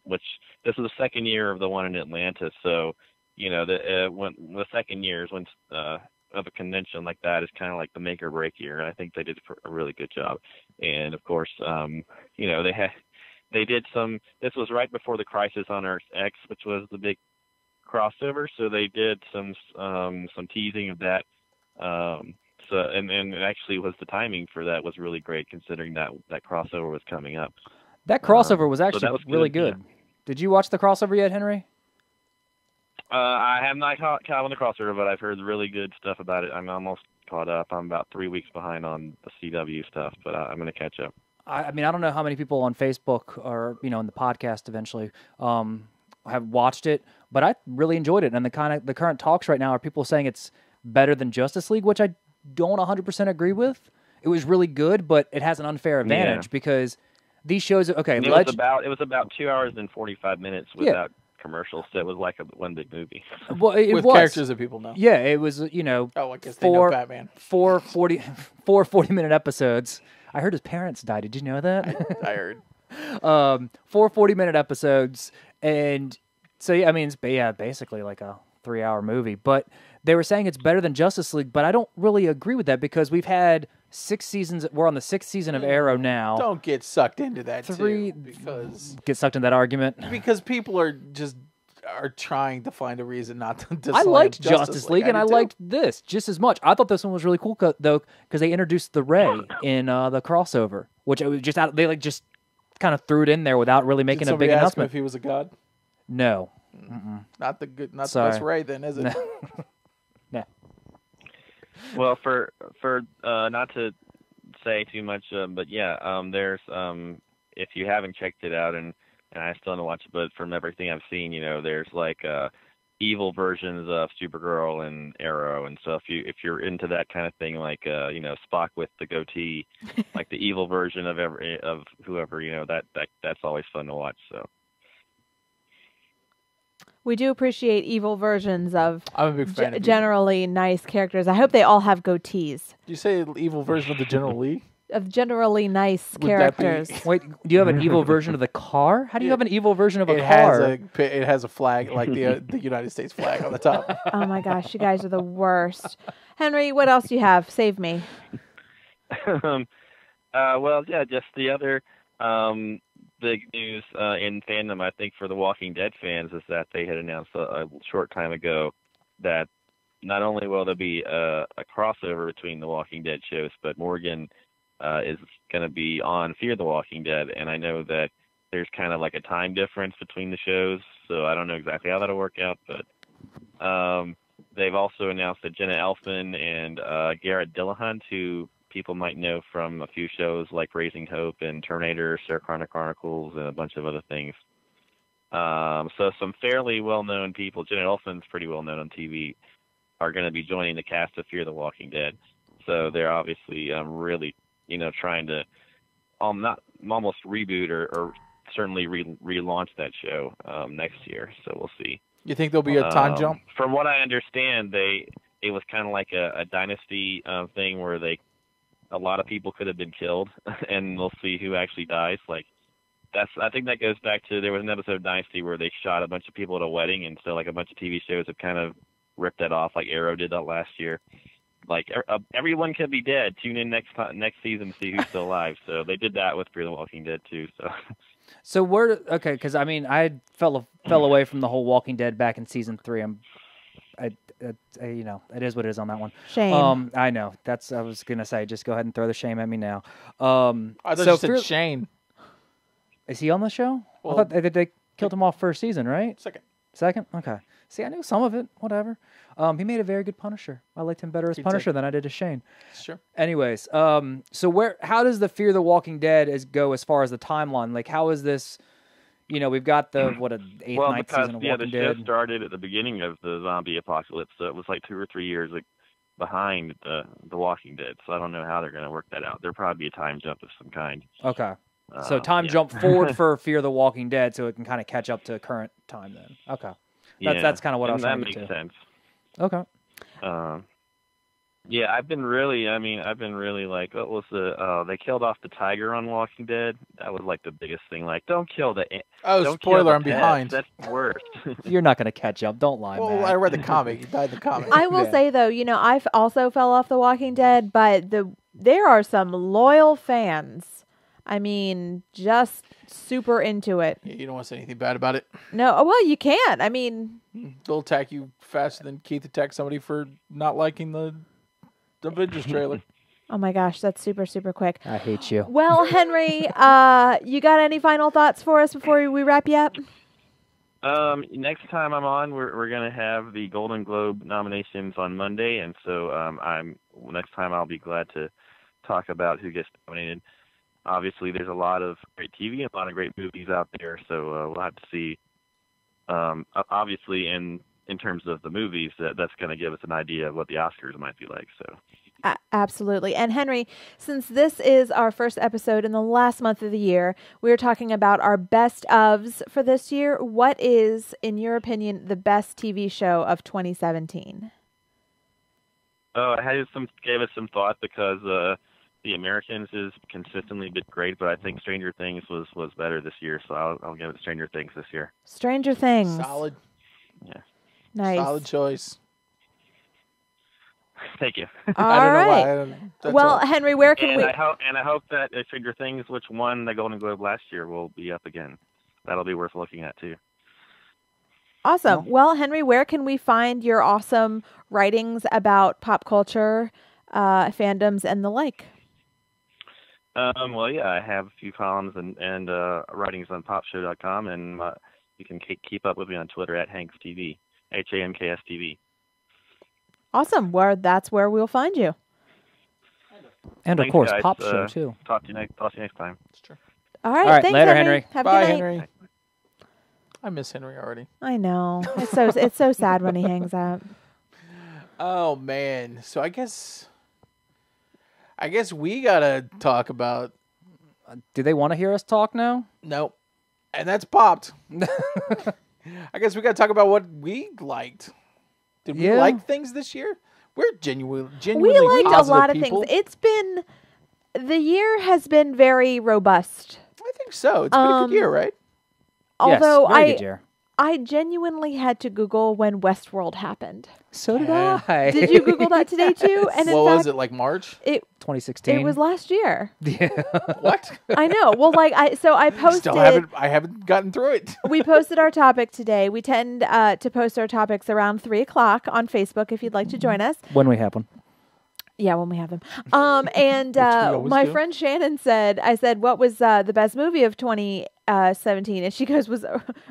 Which this is the second year of the one in Atlanta, so when the second year is when of a convention like that is kind of like the make or break year, and I think they did a really good job. And of course, they did some. This was right before the Crisis on Earth X, which was the big crossover, so they did some teasing of that. So and actually was the timing for that was really great considering that crossover was coming up. That crossover was actually really good. Yeah. Did you watch the crossover yet, Henry? I have not caught on the crossover, but I've heard really good stuff about it. I'm almost caught up. I'm about 3 weeks behind on the CW stuff, but I'm going to catch up. I mean, I don't know how many people on Facebook or in the podcast eventually have watched it, but I really enjoyed it. And the current talks right now are people saying it's better than Justice League, which I don't 100% agree with. It was really good, but it has an unfair advantage because these shows. Okay, it was about 2 hours and 45 minutes without commercials, so it was like one big movie. Well, it with was characters that people know. Yeah, it was. I guess they know Batman. Four 40-minute episodes. I heard his parents died. Did you know that? I heard. 4 40-minute episodes, and so I mean, it's basically like a 3-hour movie. But they were saying it's better than Justice League, but I don't really agree with that because we've had 6 seasons. We're on the 6th season of Arrow now. Don't get sucked into that get sucked into that argument because people are trying to find a reason not to. I liked Justice League, and I liked this just as much. I thought this one was really cool though because they introduced the Ray in the crossover, which it was just they just kind of threw it in there without really making a big announcement. Ask him if he was a god? No, not the best Ray. Then is it? No. Well, for not to say too much, but there's if you haven't checked it out, and I still haven't watched it, but from everything I've seen, there's like evil versions of Supergirl and Arrow, and so if you're into that kind of thing, like Spock with the goatee, like the evil version of whoever, that's always fun to watch. So. We do appreciate evil versions of I'm a big fan of generally nice characters. I hope they all have goatees. Did you say evil version of the General Lee? generally nice Would that be- characters. Wait, do you have an evil version of the car? How do you have an evil version of a car? It has a flag like the United States flag on the top. Oh my gosh, you guys are the worst. Henry, what else do you have? Save me. Well, yeah, just the other big news in fandom, I think, for the Walking Dead fans is that they had announced a short time ago that not only will there be a crossover between the Walking Dead shows, but Morgan is going to be on Fear the Walking Dead, and I know that there's kind of like a time difference between the shows, so I don't know exactly how that'll work out, but they've also announced that Jenna Elfman and Garrett Dillahunt, who people might know from a few shows like Raising Hope and Terminator, Sarah Connor Chronicles, and a bunch of other things. So some fairly well-known people, Jenna Elfman's pretty well-known on TV, are going to be joining the cast of Fear the Walking Dead. So they're obviously really, trying to not almost reboot or certainly relaunch that show next year. So we'll see. You think there'll be a time jump? From what I understand, it was kind of like a dynasty thing where a lot of people could have been killed, and we'll see who actually dies. I think that goes back to, there was an episode of Dynasty where they shot a bunch of people at a wedding, and so a bunch of TV shows have kind of ripped that off, like Arrow did that last year. Everyone could be dead. Tune in next season to see who's still alive. So they did that with Fear the Walking Dead too. So okay, because I fell away from the whole Walking Dead back in season 3. It is what it is on that one. Shame. I know. I was gonna say, just go ahead and throw the shame at me now. I thought you said Shane. Is he on the show? Well, I thought they killed him off first season, right? Second. Okay. See, I knew some of it. Whatever. He made a very good Punisher. I liked him better as Punisher than I did as Shane. Sure. Anyways, so how does the Fear the Walking Dead go as far as the timeline? How is this? We've got the eighth, ninth season of Walking Dead. The show started at the beginning of the zombie apocalypse, so it was 2 or 3 years behind the Walking Dead. So I don't know how they're going to work that out. There'll probably be a time jump of some kind. Okay. So jump forward for Fear the Walking Dead, so it can kind of catch up to current time. Then okay. That's kind of what I was trying to do. That makes sense. Okay. Yeah, I've been really what was they killed off the tiger on Walking Dead. That was the biggest thing. Don't kill the don't spoiler, I'm pet. behind. That's worse. You're not going to catch up. Don't lie, Well, Matt. I read the comic. He died in the comic. I will say, though, I also fell off The Walking Dead, but there are some loyal fans. I mean, just super into it. Yeah, you don't want to say anything bad about it. No, well, you can't. I mean, They'll attack you faster than Keith attacked somebody for not liking the Avengers trailer. oh my gosh, that's super, super quick. I hate you. Well, Henry, you got any final thoughts for us before we wrap you up? Next time I'm on, we're gonna have the Golden Globe nominations on Monday, and so next time I'll be glad to talk about who gets nominated. Obviously, there's a lot of great TV and a lot of great movies out there, so we'll have to see. Obviously, in terms of the movies, that's going to give us an idea of what the Oscars might be like. So, absolutely. And Henry, since this is our first episode in the last month of the year, we're talking about our best ofs for this year. What is, in your opinion, the best TV show of 2017? I gave it some thought because The Americans has consistently been great, but I think Stranger Things was better this year, so I'll give it Stranger Things this year. Stranger Things. Solid. Yeah. Nice. Solid choice. Thank you. All right. Well, all. Henry, where can we... I hope that Stranger Things, which won the Golden Globe last year, will be up again. That'll be worth looking at, too. Awesome. Well, Henry, where can we find your awesome writings about pop culture, fandoms, and the like? Well, yeah, I have a few columns and writings on popshow.com, and you can keep up with me on Twitter at HanksTV, HANKSTV. Awesome. That's where we'll find you. And, Thanks, of course, guys. Pop Show, too. Talk to you next time. It's true. All right. All right, Thanks, later, Henry. Henry. Have a Bye, good night. Henry. I miss Henry already. I know. It's so sad when he hangs out. Oh, man. So I guess we got to talk about... Do they want to hear us talk now? Nope. And that's popped. I guess we got to talk about what we liked. Did we like things this year? We're genuinely We liked a lot of people. things. It's been the year has been very robust. I think so. It's been a good year, right? Although yes, very good year. I genuinely had to Google when Westworld happened. So did Yeah. I. Did you Google that today too? And in What was fact, it, like March? 2016. it was last year. Yeah. What? I know. Well, like I posted. I haven't gotten through it. We posted our topic today. We tend to post our topics around 3:00 on Facebook. If you'd like to join us. When we have one. Yeah, when we have them. And always my do. friend Shannon said, I said, what was the best movie of 2017? And she goes, when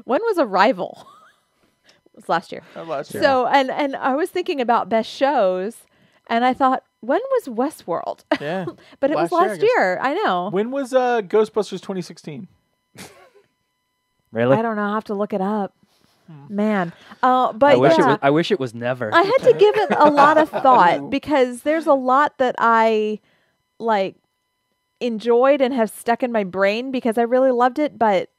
was Arrival? It was last year. Last year. So, and I was thinking about best shows, and I thought, when was Westworld? Yeah. But it was Last year, I last guess. year. I know. When was Ghostbusters 2016? Really? I don't know. I'll have to look it up. Man. But I wish it was never. I had to give it a lot of thought because there's a lot that I like enjoyed and have stuck in my brain because I really loved it, but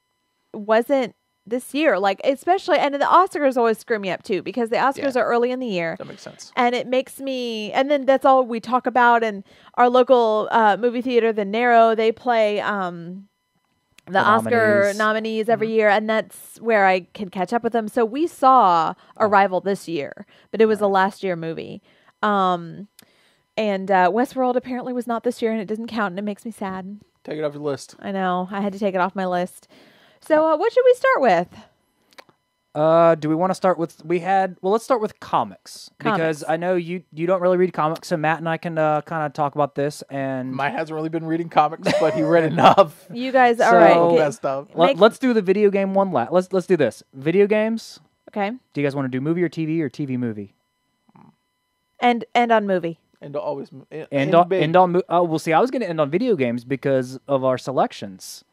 wasn't this year. Like, especially, and the Oscars always screw me up too because the Oscars are early in the year. That makes sense. And it makes me, and then that's all we talk about. And our local movie theater, the Narrow, they play the Oscar nominees every year, and that's where I can catch up with them. So we saw Arrival this year, but it was a last year movie. And Westworld apparently was not this year, and it doesn't count, and it makes me sad. Take it off your list. I know. I had to take it off my list. So what should we start with? Do we want to start with let's start with comics. Because I know you don't really read comics, so Matt and I can kind of talk about this. And Matt hasn't really been reading comics, but he read enough. You guys, all So- right. Messed up. let's do the video game one last. Let's do this. Video games. Okay. Do you guys want to do movie or TV movie? And on movie. And always End big. on we'll see. I was going to end on video games because of our selections.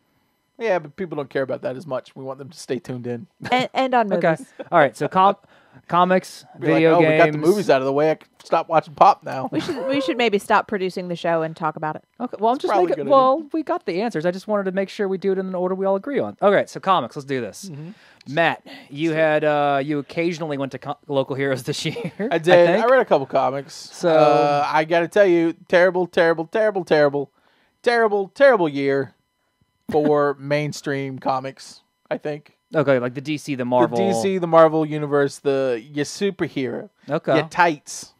Yeah, but people don't care about that as much. We want them to stay tuned in. And on movies. Okay. All right. So comics, Be video like, games. we got the movies out of the way. I can stop watching Pop now. We should maybe stop producing the show and talk about it. Okay. Well, I'm just probably making. good Well, we got the answers. I just wanted to make sure we do it in an order we all agree on. Okay. So comics. Let's do this. Mm-hmm. Matt, you had you occasionally went to local heroes this year. I did. I think. read a couple comics. So- I got to tell you, terrible year for mainstream comics, I think. Okay, like the DC, the Marvel. The DC, the Marvel Universe, your superhero, Okay. your tights.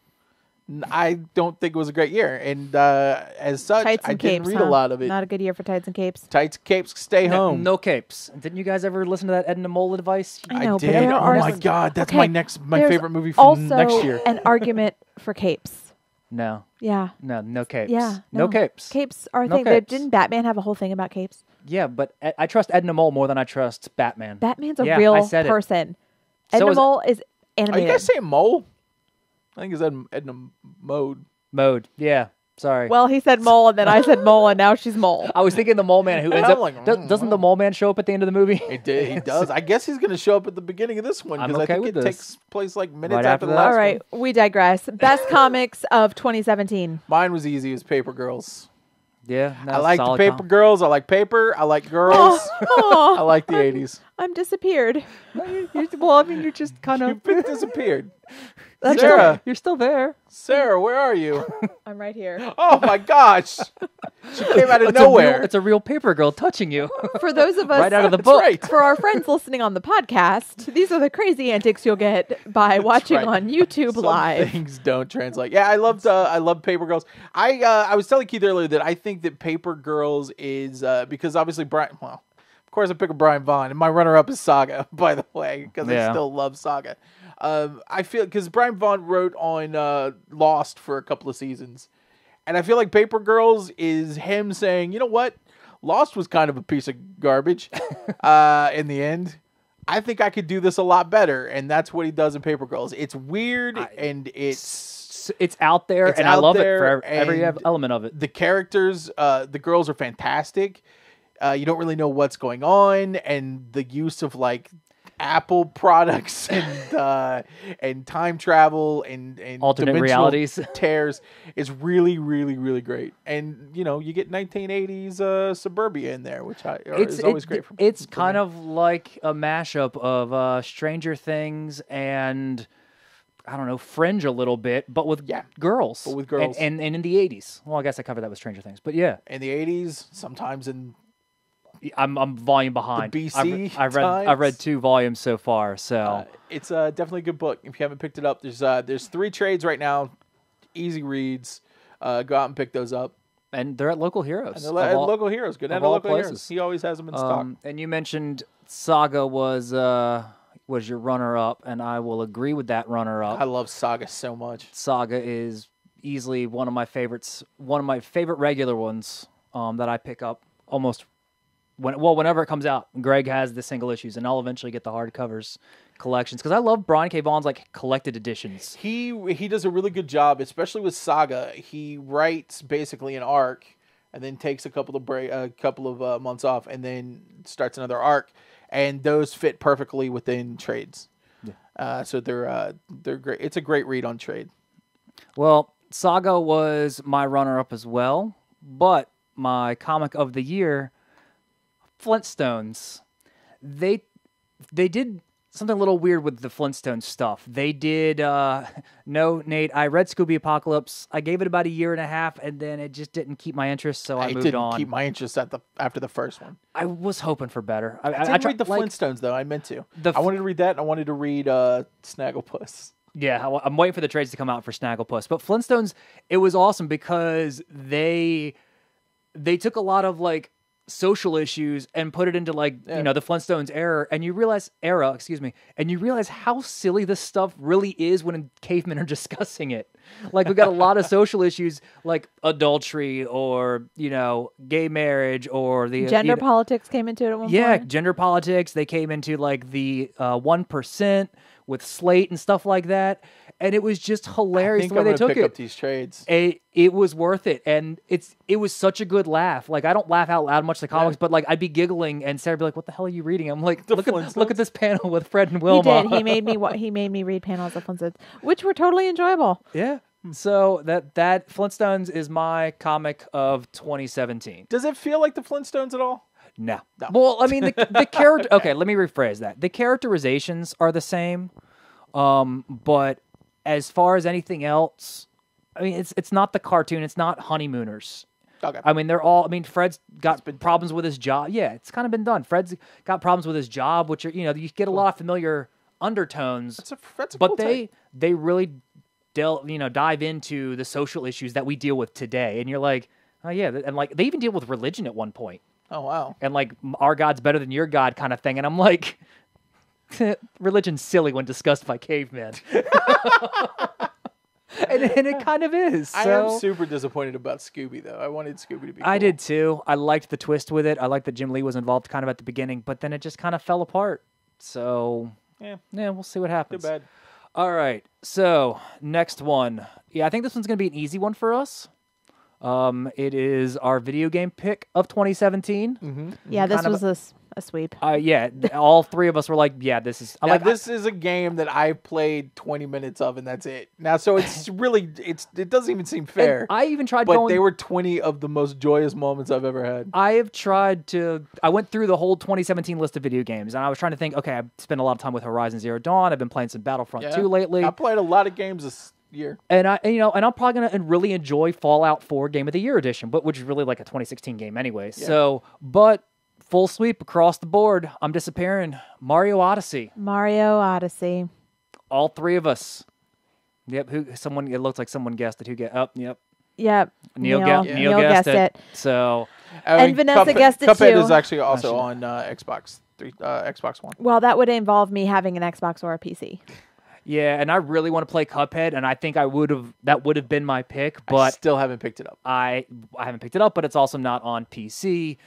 I don't think it was a great year. And as such, Tights I and didn't capes, read a huh? lot of it. Not a good year for tights and capes. Tights, capes, stay home. No capes. Didn't you guys ever listen to that Edna Mole advice? I know, but did. there Oh are my some- God, that's Okay, my there's favorite movie from Also, next year. an argument for capes. No, Yeah. no capes. Yeah. no capes. Capes are a No thing. There- capes. Didn't Batman have a whole thing about capes? Yeah, but I trust Edna Mole more than I trust Batman. Batman's a Yeah, I real said it. person. So Edna is- Mole is Are you animated. guys saying mole? I think it's Edna Mode. Mode. Yeah. Sorry. Well, he said mole, and then I said mole, and now she's mole. I was thinking the Mole Man who ends I'm up. like, Doesn't the Mole Man show up at the end of the movie? He does. I guess he's going to show up at the beginning of this one I'm because okay I think with it this. takes place like minutes Right after after the that. last All right, we digress. Best comics of 2017. one. Mine was easy. It was Paper Girls. Yeah. No, I like the solid Paper comp. Girls. I like paper. I like girls. I like the 80s. I'm disappeared. Well, I mean, you're just kind You've of. been disappeared. That's Sarah, You're still there. Sarah, where are you? I'm right here. Oh my gosh. She came out of It's nowhere. it's a real paper girl touching you For those of us, right out of the That's book. right. for our friends listening on the podcast, these are the crazy antics you'll get by watching right. on YouTube Some Live. things don't translate. Yeah, I loved Paper Girls. I was telling Keith earlier that I think that Paper Girls is because obviously Brian. Well, of course I pick a Brian Vaughn, and my runner-up is Saga. By the way, because I Yeah. still love Saga. I feel because Brian Vaughn wrote on Lost for a couple of seasons, and I feel like Paper Girls is him saying, you know what, Lost was kind of a piece of garbage in the end. I think I could do this a lot better, and that's what he does in Paper Girls. It's weird, and it's out there, It's and I out love there, it for every and element of it. the characters. The girls are fantastic. You don't really know what's going on, and the use of like Apple products and time travel and Alternate dimensional realities. tears is really, really, really great. And you know, you get 1980s suburbia in there, which is always great. It's for kind me. of like a mashup of Stranger Things and I don't know, fringe a little bit, but with girls. But with girls. And in the 80s. Well, I guess I covered that with Stranger Things, but yeah. In the 80s, sometimes in I'm volume behind. The BC I've read 2 volumes so far, so it's definitely a good book. If you haven't picked it up, there's 3 trades right now, easy reads. Go out and pick those up. And they're at Local Heroes. And they're at Local Heroes. Good at Local places. Heroes. He always has them in stock. And you mentioned Saga was your runner-up, and I will agree with that runner-up. I love Saga so much. Saga is easily one of my favorites, one of my favorite regular ones that I pick up almost whenever it comes out. Greg has the single issues, and I'll eventually get the hardcovers collections because I love Brian K. Vaughan's like collected editions. He does a really good job, especially with Saga. He writes basically an arc, and then takes a couple of months off, and then starts another arc, and those fit perfectly within trades. Yeah. So they're great. It's a great read on trade. Well, Saga was my runner-up as well, but my comic of the year, Flintstones. They did something a little weird with the Flintstones stuff. They did, no, Nate, I read Scooby Apocalypse. I gave it about 1.5 years, and then it just didn't keep my interest, so I moved on. It didn't keep my interest after the first one. I was hoping for better. I didn't read the Flintstones, though. I meant to. I wanted to read that, and I wanted to read Snagglepuss. Yeah, I'm waiting for the trades to come out for Snagglepuss. But Flintstones, it was awesome because they took a lot of, like, social issues and put it into the Flintstones era, and you realize how silly this stuff really is when cavemen are discussing it. Like, we got a lot of social issues like adultery or gay marriage or the gender politics came into it at one point. Yeah, gender politics. They came into like the 1% with Slate and stuff like that. And it was just hilarious the way they took it. Pick up these trades. It was worth it, and it was such a good laugh. Like, I don't laugh out loud much the comics, but like I'd be giggling, and Sarah'd be like, "What the hell are you reading?" I'm like, "Look at this panel with Fred and Wilma." He did. He made me read panels of Flintstones, which were totally enjoyable. Yeah. So that Flintstones is my comic of 2017. Does it feel like the Flintstones at all? No. Well, I mean the character. Okay, let me rephrase that. The characterizations are the same, but as far as anything else, I mean, it's not the cartoon. It's not Honeymooners. Okay. I mean, Fred's got problems with his job. Yeah, it's kind of been done. Fred's got problems with his job, which are, you get a lot of familiar undertones. That's a but cool take. they really dive into the social issues that we deal with today. And you're like, oh yeah, and like they even deal with religion at one point. Oh wow. And like our God's better than your God kind of thing. And I'm like, religion's silly when discussed by cavemen. and it kind of is. So. I am super disappointed about Scooby, though. I wanted Scooby to be cool. I did, too. I liked the twist with it. I liked that Jim Lee was involved kind of at the beginning, but then it just kind of fell apart. So, yeah, we'll see what happens. Too bad. All right, so next one. Yeah, I think this one's going to be an easy one for us. It is our video game pick of 2017. Mm-hmm. Yeah, this was a sweep. Yeah, all 3 of us were like, yeah, this is... This is a game that I played 20 minutes of, and that's it. Now, so it's really... It doesn't even seem fair. And I even tried But they were 20 of the most joyous moments I've ever had. I went through the whole 2017 list of video games, and I was trying to think, okay, I've spent a lot of time with Horizon Zero Dawn. I've been playing some Battlefront 2 lately. I played a lot of games this year. And I'm probably going to really enjoy Fallout 4 Game of the Year edition, which is really like a 2016 game anyway. Yeah. So, but... full sweep across the board. I'm disappearing. Mario Odyssey. All 3 of us. Yep. It looks like someone guessed it. Yep. Yep. Neil guessed it. So. And Vanessa guessed it too. Cuphead is actually also on Xbox One. Well, that would involve me having an Xbox or a PC. Yeah, and I really want to play Cuphead, and I think that would have been my pick, but I still haven't picked it up. I haven't picked it up, but it's also not on PC.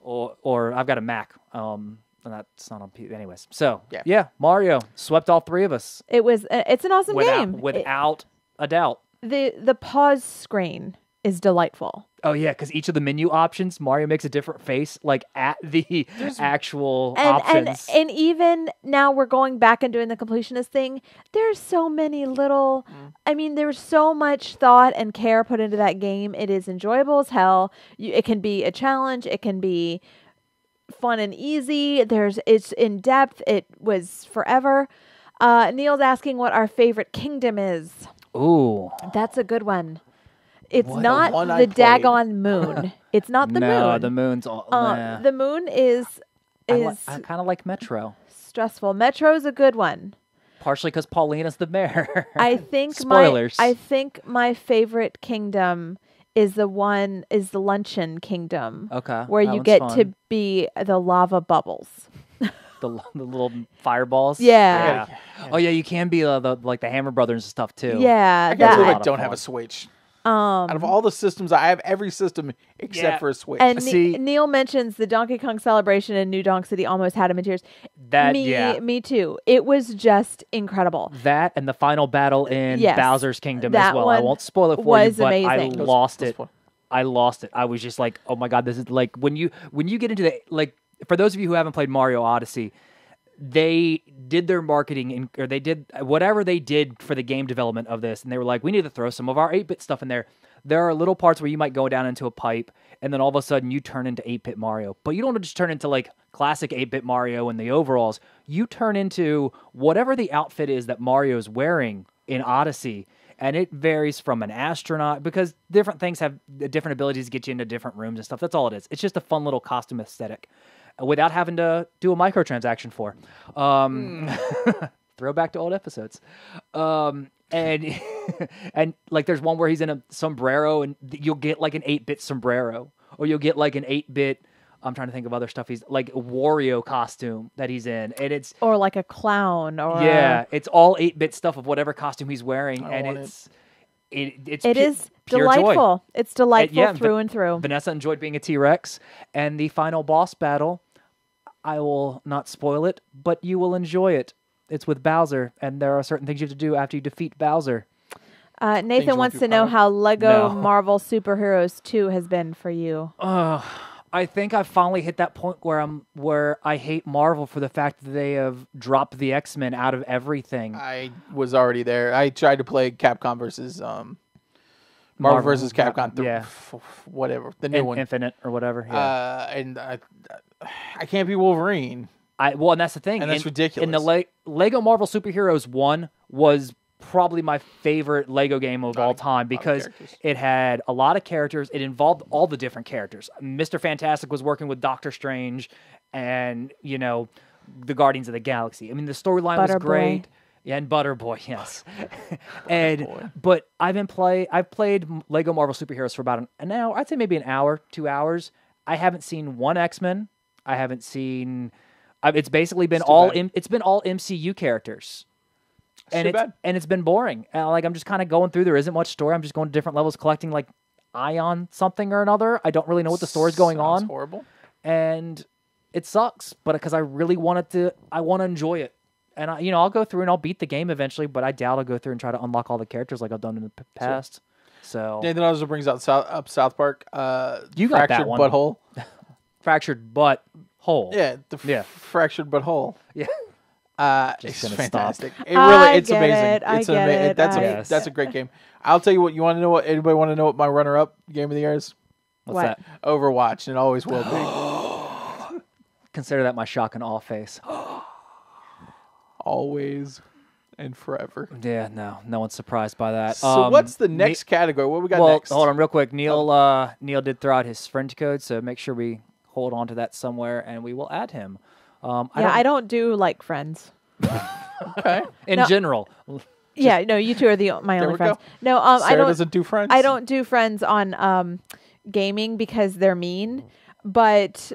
Or I've got a Mac, and that's not on PC. Anyways, so yeah, Mario swept all 3 of us. It's an awesome game. Without a doubt. The pause screen is delightful. Oh yeah, because each of the menu options, Mario makes a different face, like at the actual options. And even now we're going back and doing the completionist thing. There's so many little. I mean, there's so much thought and care put into that game. It is enjoyable as hell. It can be a challenge. It can be fun and easy. It's in depth. It was forever. Neil's asking what our favorite kingdom is. Ooh. That's a good one. It's What? not The one I the played. daggone moon. It's not the No, moon. the moon's all. Nah. The moon is I kind of like Metro, stressful. Metro's a good one. partially because Paulina's the mayor. I think Spoilers. I think my favorite kingdom is the luncheon kingdom. Okay, Where that you one's get fun. to be the lava bubbles. the little fireballs. Yeah. Oh yeah, you can be the Hammer Brothers and stuff too. Yeah, I can't believe lot I of don't fun. have a Switch. Out of all the systems, I have every system except Yeah. for a Switch. And See- Neil mentions the Donkey Kong Celebration in New Donk City almost had him in tears. Me too. It was just incredible. That and the final battle in Yes. Bowser's Kingdom That as well. I one won't spoil it for you, was but amazing. I lost Let's it. play. I lost it. I was just like, oh my god, this is like when you get into the like. For those of you who haven't played Mario Odyssey, they did their marketing or they did whatever they did for the game development of this, and they were like, we need to throw some of our 8-bit stuff in there. There are little parts where you might go down into a pipe, and then all of a sudden you turn into 8-bit Mario. But you don't just turn into like classic 8-bit Mario in the overalls. You turn into whatever the outfit is that Mario's wearing in Odyssey. And it varies from an astronaut because different things have different abilities to get you into different rooms and stuff. That's all it is. It's just a fun little costume aesthetic without having to do a microtransaction for. Throwback to old episodes. And and like there's one where he's in a sombrero and you'll get like an 8-bit sombrero, or you'll get like an 8-bit. I'm trying to think of other stuff. He's like a Wario costume that he's in, and it's Or like a clown, or it's all 8-bit stuff of whatever costume he's wearing, and want it's it is pure delightful. joy. It's delightful yeah, through and through. Vanessa enjoyed being a T-Rex, and the final boss battle, I will not spoil it, but you will enjoy it. It's with Bowser, and there are certain things you have to do after you defeat Bowser. Nathan won't wants be to know proud. how Lego No. Marvel Superheroes 2 has been for you. I think I finally hit that point where I hate Marvel for the fact that they have dropped the X-Men out of everything. I was already there. I tried to play Capcom versus Marvel versus Capcom. yeah. Whatever the new one. Infinite or whatever. Yeah. And I can't be Wolverine. And that's the thing. And that's ridiculous. In the Lego Marvel Superheroes 1 was probably my favorite Lego game of all time because characters. it had a lot of characters. It involved all the different characters. Mr. Fantastic was working with Doctor Strange and, the Guardians of the Galaxy. I mean, the storyline was Butterboy. great. Yeah, and Butterboy, yes. But I've played Lego Marvel Superheroes for about an hour. I'd say maybe an hour, 2 hours. I haven't seen one X-Men. I haven't seen. It's basically been it's been all MCU characters, and it's been boring. I'm just kind of going through. There isn't much story. I'm just going to different levels, collecting like Ion something or another. I don't really know what the story's going on. Horrible. And it sucks, but because I really want to enjoy it. And I'll go through and I'll beat the game eventually, but I doubt I'll go through and try to unlock all the characters like I've done in the past. So Nathan also brings out South Park. You got that Fractured one. Butthole. fractured butt hole. Yeah, fractured butthole. Yeah. It's gonna fantastic. stop. It really, it's get amazing. it. I It's get it. Yes. That's a great game. I'll tell you what. You want to know what? Anybody want to know what my runner-up game of the year is? What's What? that? Overwatch, and it always will be. Consider that my shock and awe face. Always and forever. Yeah, no one's surprised by that. So what's the next category? What we got next? Hold on real quick. Neil did throw out his friend code, so make sure we hold on to that somewhere, and we will add him. I don't do like friends. Okay. In general. Yeah, no, you two are my There only we friends. go. No, I Sarah don't. doesn't do friends. I don't do friends on Mm. gaming because they're mean. But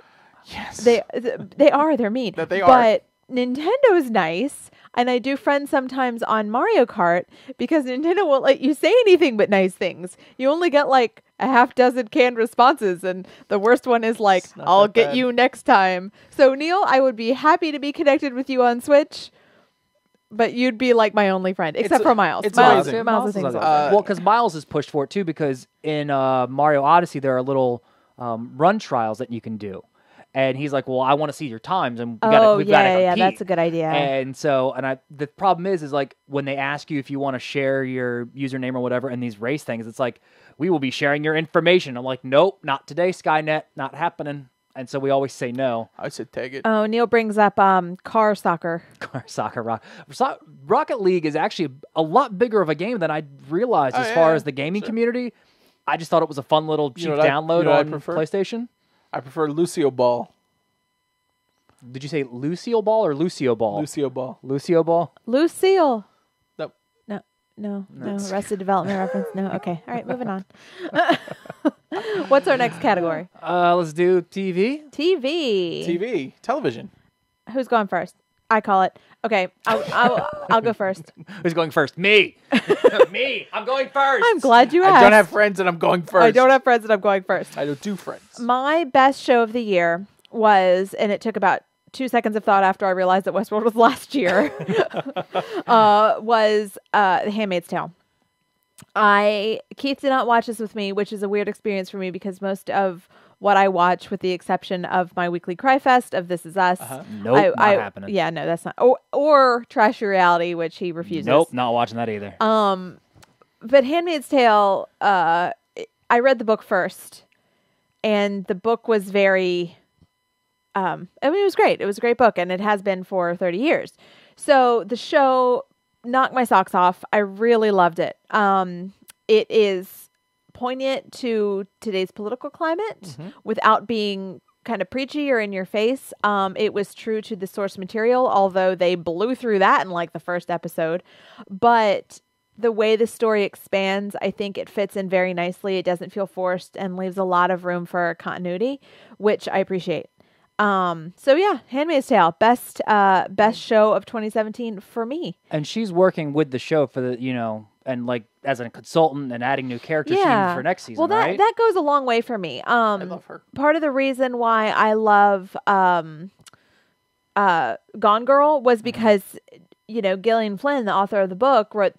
Yes. they're mean. That they are. But Nintendo's nice, and I do friends sometimes on Mario Kart because Nintendo won't let you say anything but nice things. You only get like a half dozen canned responses, and the worst one is like, It's not "I'll that get bad. you next time." So Neil, I would be happy to be connected with you on Switch, but you'd be like my only friend, except for Miles. it's Miles, amazing. Miles thinks so. Well, because Miles is pushed for it too, because in Mario Odyssey there are little run trials that you can do. And he's like, well, I want to see your times, and we've got to compete. That's a good idea. And so, the problem is like when they ask you if you want to share your username or whatever in these race things, it's like, we will be sharing your information. I'm like, nope, not today, Skynet, not happening. And so we always say no. I said tag it. Oh, Neil brings up car soccer. Car soccer. Rocket League is actually a lot bigger of a game than I realized as far as the gaming community. I just thought it was a fun little cheap download on PlayStation. I prefer Lucio Ball. Did you say Lucille Ball or Lucio Ball? Lucio Ball. Lucio Ball? Lucille. Nope. No. Arrested Development reference. No. Okay. All right. Moving on. What's our next category? Let's do TV. TV. Television. Who's going first? I call it. Okay. I'll go first. Who's going first? Me. Me. I'm going first. I'm glad you asked. I don't have friends and I'm going first. I don't have friends and I'm going first. I have 2 friends. My best show of the year was, and it took about 2 seconds of thought after I realized that Westworld was last year, was The Handmaid's Tale. Keith did not watch this with me, which is a weird experience for me because most of what I watch, with the exception of my weekly Cry Fest of This Is Us. Nope, not happening. Yeah, no, that's not. Or Trashy Reality, which he refuses. Nope, not watching that either. But Handmaid's Tale, I read the book first, and the book was very... it was great. It was a great book, and it has been for 30 years. So the show knocked my socks off. I really loved it. It is poignant to today's political climate without being kind of preachy or in your face. It was true to the source material, although they blew through that in like the first episode. But the way the story expands, I think it fits in very nicely. It doesn't feel forced and leaves a lot of room for continuity, which I appreciate. So yeah, Handmaid's Tale, best show of 2017 for me. And she's working with the show for the, and like as a consultant and adding new characters for next season. Well, that goes a long way for me. I love her. Part of the reason why I love Gone Girl was because Gillian Flynn, the author of the book, wrote.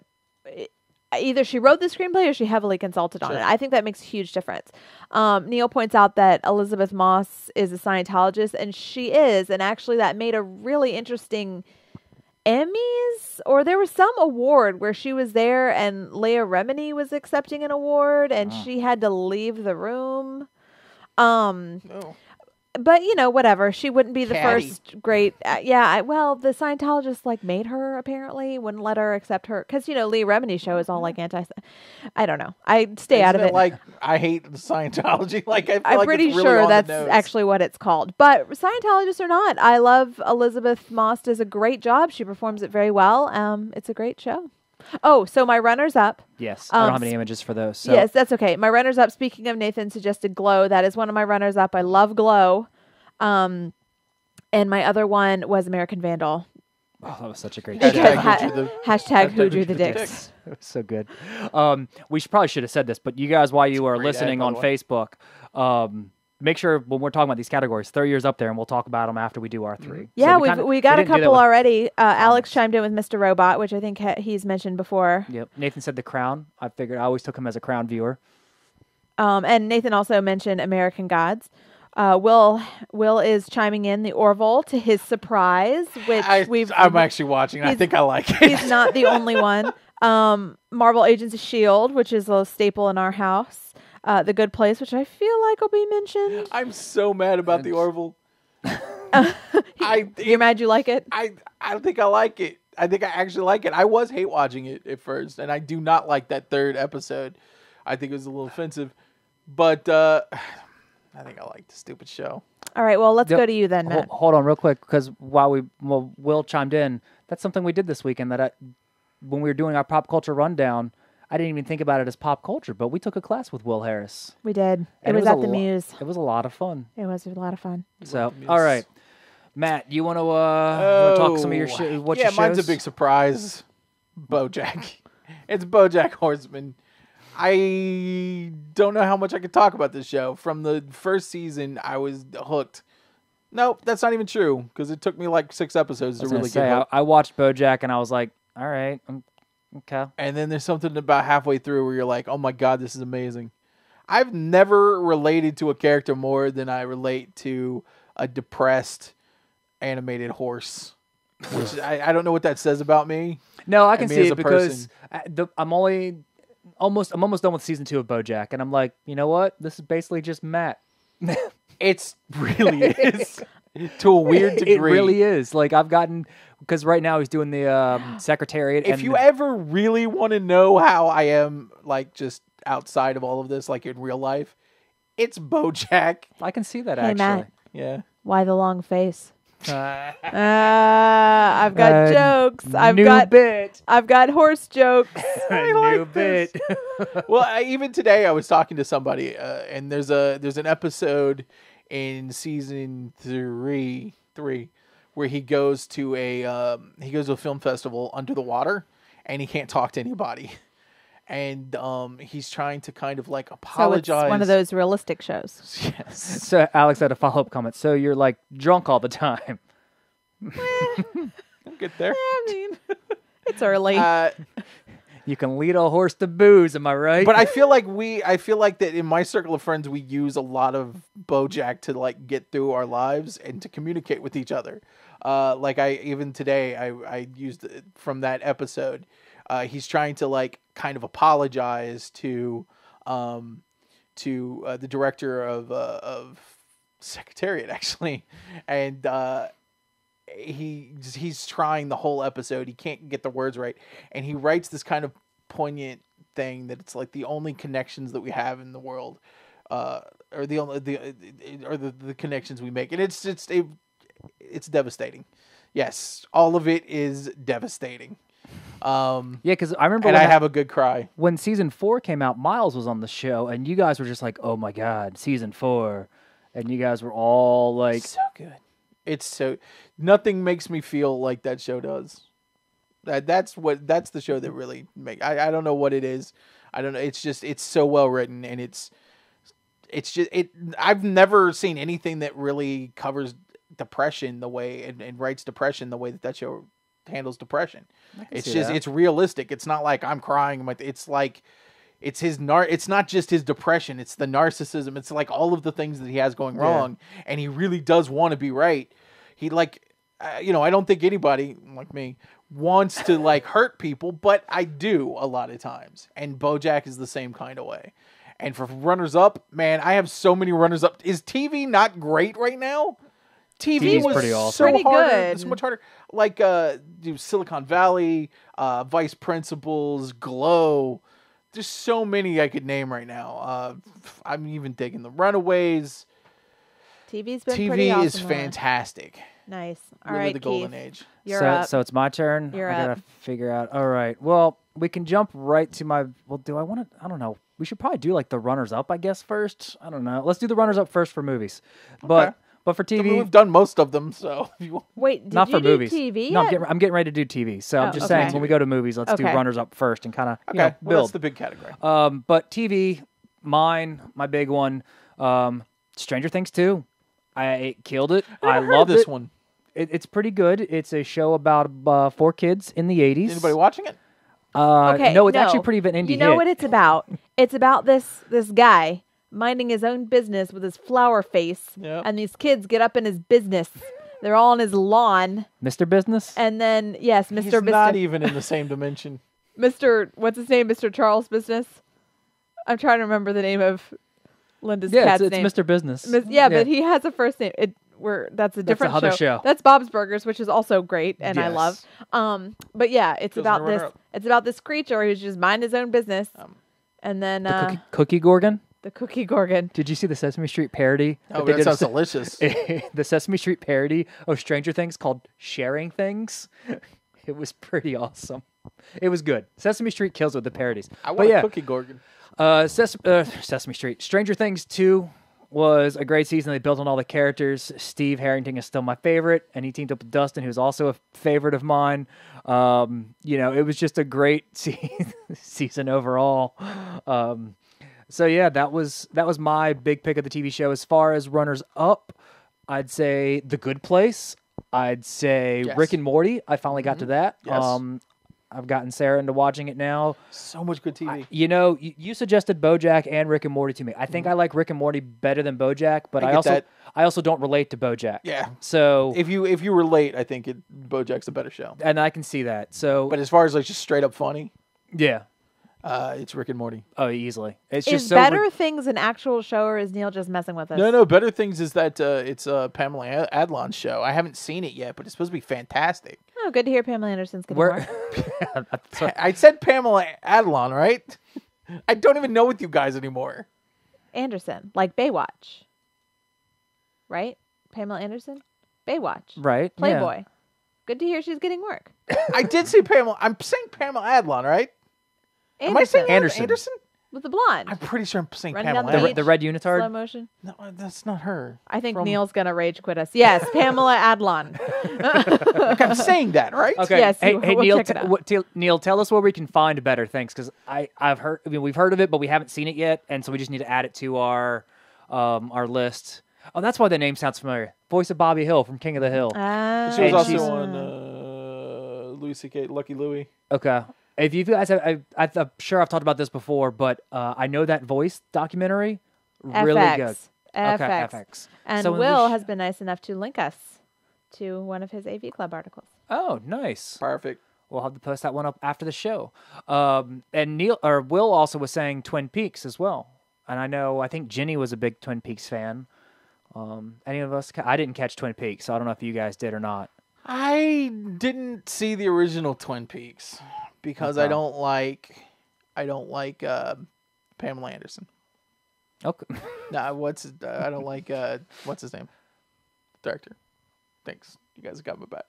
Either she wrote the screenplay or she heavily consulted on it. I think that makes a huge difference. Neil points out that Elizabeth Moss is a Scientologist, and she is. And actually that made a really interesting Emmys, or there was some award where she was there and Leah Remini was accepting an award and she had to leave the room. But, whatever. She wouldn't be the first great... well, the Scientologist, made her, apparently. Wouldn't let her accept her... Because, Leah Remini's show is all, anti... I don't know. I stay out of it. I hate Scientology. I'm pretty sure that's actually what it's called. But Scientologists or not, I love Elizabeth Moss does a great job. She performs it very well. It's a great show. Oh, so my runners-up. Yes, I don't have any images for those. So. Yes, that's okay. My runners-up, speaking of Nathan suggested Glow, that is one of my runners-up. I love Glow. And my other one was American Vandal. Oh, that was such a great show. Hashtag who drew the dicks. It was so good. We probably should have said this, but you guys, while you are listening on Facebook, make sure when we're talking about these categories, throw yours up there, and we'll talk about them after we do our 3. Yeah, so we got a couple already. Alex chimed in with Mr. Robot, which I think he's mentioned before. Yep. Nathan said The Crown. I figured I always took him as a Crown viewer. And Nathan also mentioned American Gods. Will is chiming in The Orville to his surprise, which I'm actually watching. I think I like it. He's not the only one. Marvel Agents of S.H.I.E.L.D., which is a staple in our house. The Good Place, which I feel like will be mentioned. I'm so mad about The Orville. You're mad you like it? I don't think I like it. I think I actually like it. I was hate watching it at first, and I do not like that 3rd episode. I think it was a little offensive. But I think I like the stupid show. All right, well, let's go to you then, Matt. Hold on real quick, because while Will chimed in, that's something we did this weekend that when we were doing our pop culture rundown, I didn't even think about it as pop culture, but we took a class with Will Harris. We did. It was at the Muse. It was a lot of fun. It was a lot of fun. So, all right. Matt, you want to talk some of your what your shows? Yeah, mine's a big surprise. BoJack. It's BoJack Horseman. I don't know how much I could talk about this show. From the first season, I was hooked. Nope, that's not even true, because it took me 6 episodes to really get hooked. I watched BoJack, and I was like, all right, okay. And then there's something about halfway through where you're like, oh my God, this is amazing. I've never related to a character more than I relate to a depressed animated horse. Which I don't know what that says about me. No, I can see it because I'm almost done with season 2 of BoJack, and I'm like, you know what? This is basically just Matt. It's really is to a weird degree. It really is. Like I've gotten because right now he's doing the Secretariat. If you ever really want to know how I am, like just outside of all of this, like in real life, it's BoJack. I can see that Hey, actually. Matt. Yeah. Why the long face? I've got jokes. I've got horse jokes. New bit. Well, even today I was talking to somebody, and there's an episode in season three where he goes to a film festival under the water, and he can't talk to anybody, and he's trying to kind of like apologize. So it's one of those realistic shows. Yes. So Alex had a follow-up comment. So you're like drunk all the time. I'll get there. I mean, it's early. You can lead a horse to booze, am I right? But I feel like that in my circle of friends, we use a lot of BoJack to like get through our lives and to communicate with each other. Like even today, I used it from that episode. He's trying to like kind of apologize to the director of Secretariat actually, and he's trying the whole episode. He can't get the words right, and he writes this kind of poignant thing that it's like the only connections that we have in the world, or the connections we make, and it's devastating. Yes, all of it is devastating. Yeah, because I remember and I have a good cry when season 4 came out. Miles was on the show, and you guys were just like, "Oh my god, season 4," and you guys were all like, "So good." It's nothing makes me feel like that show does. That's the show that really I don't know what it is. I don't know. It's so well written, and I've never seen anything that really covers depression the way and writes depression the way that show handles depression. It's realistic. It's not like I'm crying. It's like it's it's not just his depression. It's the narcissism. It's like all of the things that he has going wrong, and he really does want to be right. He I don't think anybody like me wants to like hurt people, but I do a lot of times. And BoJack is the same kind of way. And for runners up, man, I have so many runners up. Is TV not great right now? TV was pretty awesome. so Pretty hard, good. so much harder. Like Silicon Valley, Vice Principals, Glow. There's so many I could name right now. I'm even digging The Runaways. TV's been pretty awesome. TV is fantastic. Nice. All really right, the Keith. golden age. You're up. So it's my turn. You're I gotta up. figure out. All right. Well, we can jump right to my. Well, do I want to? I don't know. We should probably do like the runners up, I guess, first. I don't know. Let's do the runners up first for movies. But for TV, I mean, we've done most of them. So if you want. Wait, did not you for do movies. TV No, yet? I'm getting ready to do TV. So I'm just saying when we go to movies, let's do runners up first and kind of Well, build. that's the big category. But TV, my big one, Stranger Things 2. It killed it. I love this it. one. It's pretty good. It's a show about 4 kids in the 80s. Anybody watching it? No, it's actually pretty of an indie You know hit. what it's about? It's about this guy minding his own business with his flower face, and these kids get up in his business. They're all on his lawn. Mr. Business? And then, yes, Mr. He's Business. not even in the same dimension. Mr. What's his name? Mr. Charles Business? I'm trying to remember the name of Linda's cat's it's name. Mr. Business. But he has a first name. That's a different other show. That's Bob's Burgers, which is also great and I Yes. love. But yeah, it's Feels about like a this. runner-up. It's about this creature who's just mind his own business, and then Cookie Gorgon? the Cookie Gorgon. Did you see the Sesame Street parody? Oh, they that did sounds delicious. the Sesame Street parody of Stranger Things called Sharing Things. It was pretty awesome. It was good. Sesame Street kills with the parodies. I want a Cookie Gorgon. Sesame Street. Stranger Things 2 was a great season. They built on all the characters. Steve Harrington is still my favorite, and he teamed up with Dustin, who's also a favorite of mine. It was just a great season overall. So yeah, that was my big pick of the TV show. As far as runners up, I'd say The Good Place. I'd say Rick and Morty. I finally got to that. Yes. I've gotten Sarah into watching it now. So much good TV. You suggested BoJack and Rick and Morty to me. I think I like Rick and Morty better than BoJack, but I also don't relate to BoJack. Yeah. So if you relate, I think BoJack's a better show. And I can see that. So, but as far as like just straight up funny, yeah, It's Rick and Morty. Oh, easily. It's Is just so Better Things an actual show, or is Neil just messing with us? No. Better Things is that it's Pamela Adlon's show. I haven't seen it yet, but it's supposed to be fantastic. Oh, good to hear Pamela Anderson's getting more. I said Pamela Adlon, right? I don't even know with you guys anymore. Anderson, like Baywatch. Right? Pamela Anderson? Baywatch. Right. Playboy. Yeah. Good to hear she's getting work. I did say Pamela. I'm saying Pamela Adlon, right? Am I saying Anderson? With the blonde. I'm pretty sure I'm saying Running Pamela down Adlon. The red slow unitard? motion. No, that's not her. I think Neil's going to rage quit us. Yes, Pamela Adlon. Like, I'm saying that, right? Okay. Yes, hey, we'll Neil, check it out. Neil, tell us where we can find Better Things, because we've heard of it, but we haven't seen it yet, and so we just need to add it to our list. Oh, that's why the name sounds familiar. Voice of Bobby Hill from King of the Hill. She was And also she's- on Louis C.K. Lucky Louie. Okay. If you guys, I'm sure I've talked about this before, but I know that voice documentary really FX. good. FX. Okay, FX. And So Will has been nice enough to link us to one of his AV Club articles. Oh, nice. Perfect. We'll have to post that one up after the show. And Will also was saying Twin Peaks as well. And I think Jenny was a big Twin Peaks fan. Any of us? I didn't catch Twin Peaks, so I don't know if you guys did or not. I didn't see the original Twin Peaks because Okay. I don't like Pamela Anderson. Okay. Nah, I don't like what's his name? Director. Thanks. You guys got my back.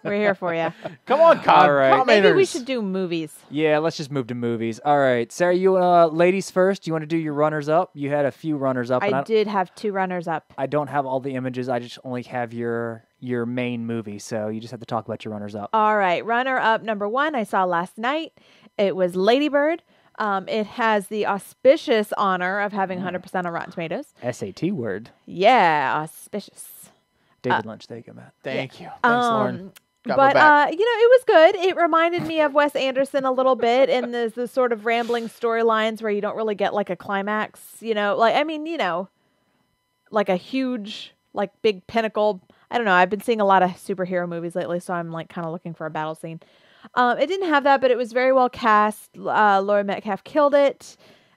We're here for you. Come on, All right. commenters. Maybe we should do movies. Yeah, let's just move to movies. All right, Sarah, you ladies first. You want to do your runners up? You had a few runners up. I did have 2 runners up. I don't have all the images. I just only have your main movie, so you just have to talk about your runners up. All right. Runner up number 1 I saw last night. It was Lady Bird. It has the auspicious honor of having 100% on Rotten Tomatoes. SAT word. Yeah, auspicious. David Lynch, there you go, Matt. Thank you. Thanks, Lauren. Got my But back. it was good. It reminded me of Wes Anderson a little bit, and the sort of rambling storylines where you don't really get like a climax. Like a huge, like big pinnacle. I don't know. I've been seeing a lot of superhero movies lately, so I'm like kind of looking for a battle scene. It didn't have that, but it was very well cast. Laurie Metcalf killed it.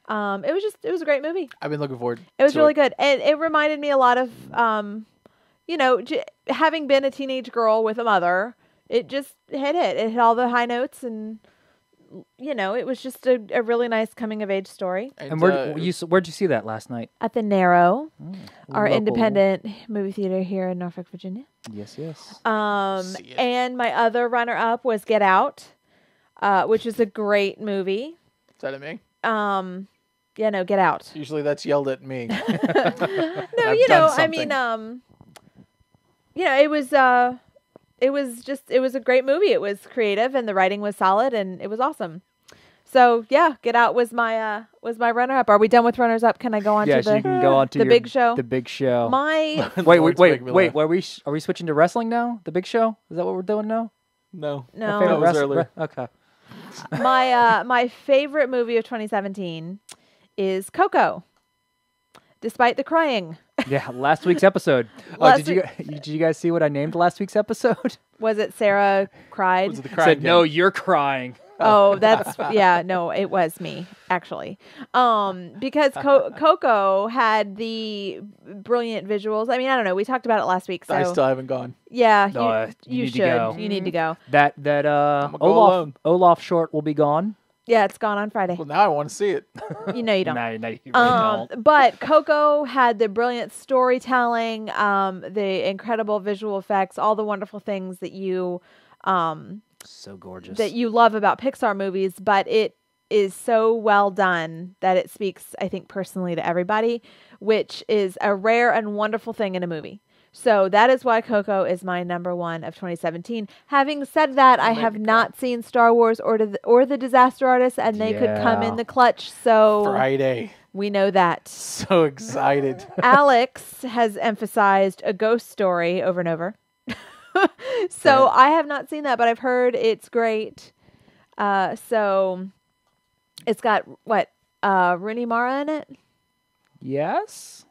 It was a great movie. I've been looking forward. It was to really good, and it reminded me a lot of, having been a teenage girl with a mother. It just hit it. It hit all the high notes, and it was just a really nice coming of age story. And where'd you see that last night? At the Narrow, our Local. independent movie theater here in Norfolk, Virginia. Yes. See it. And my other runner-up was Get Out, which is a great movie. Is that at me? Get Out. Usually that's yelled at me. No, I've done something. it was a great movie. It was creative and the writing was solid and it was awesome. So yeah, Get Out was my runner up. Are we done with runners up? Can I go on to Yes, you can go on to the your big show? The big show. My Lord's making me laugh. Are we switching to wrestling now? The big show? Is that what we're doing now? No. No. Our favorite That was earlier. Okay. my favorite movie of 2017 is Coco. Despite the crying. Yeah, last week's episode. Did you guys see what I named last week's episode? Was it Sarah cried? Was it the I crying said, no, game? you're crying. Oh, no, it was me, actually. Because Coco had the brilliant visuals. I mean, I don't know. We talked about it last week. So I still haven't gone. yeah, No, you you need to should. go. You need to go. That gonna go alone. Olaf short will be gone. Yeah, it's gone on Friday. Well, now I want to see it. You know you don't. No, you really don't. But Coco had the brilliant storytelling, the incredible visual effects, all the wonderful things that you So gorgeous. that you love about Pixar movies, but it is so well done that it speaks, I think, personally to everybody, which is a rare and wonderful thing in a movie. So that is why Coco is my number 1 of 2017. Having said that, I have not seen Star Wars or the Disaster Artist, and they could come in the clutch. So Friday. we know that. So excited. Alex has emphasized A Ghost Story over and over. So I have not seen that, but I've heard it's great. So it's got Rooney Mara in it? Yes.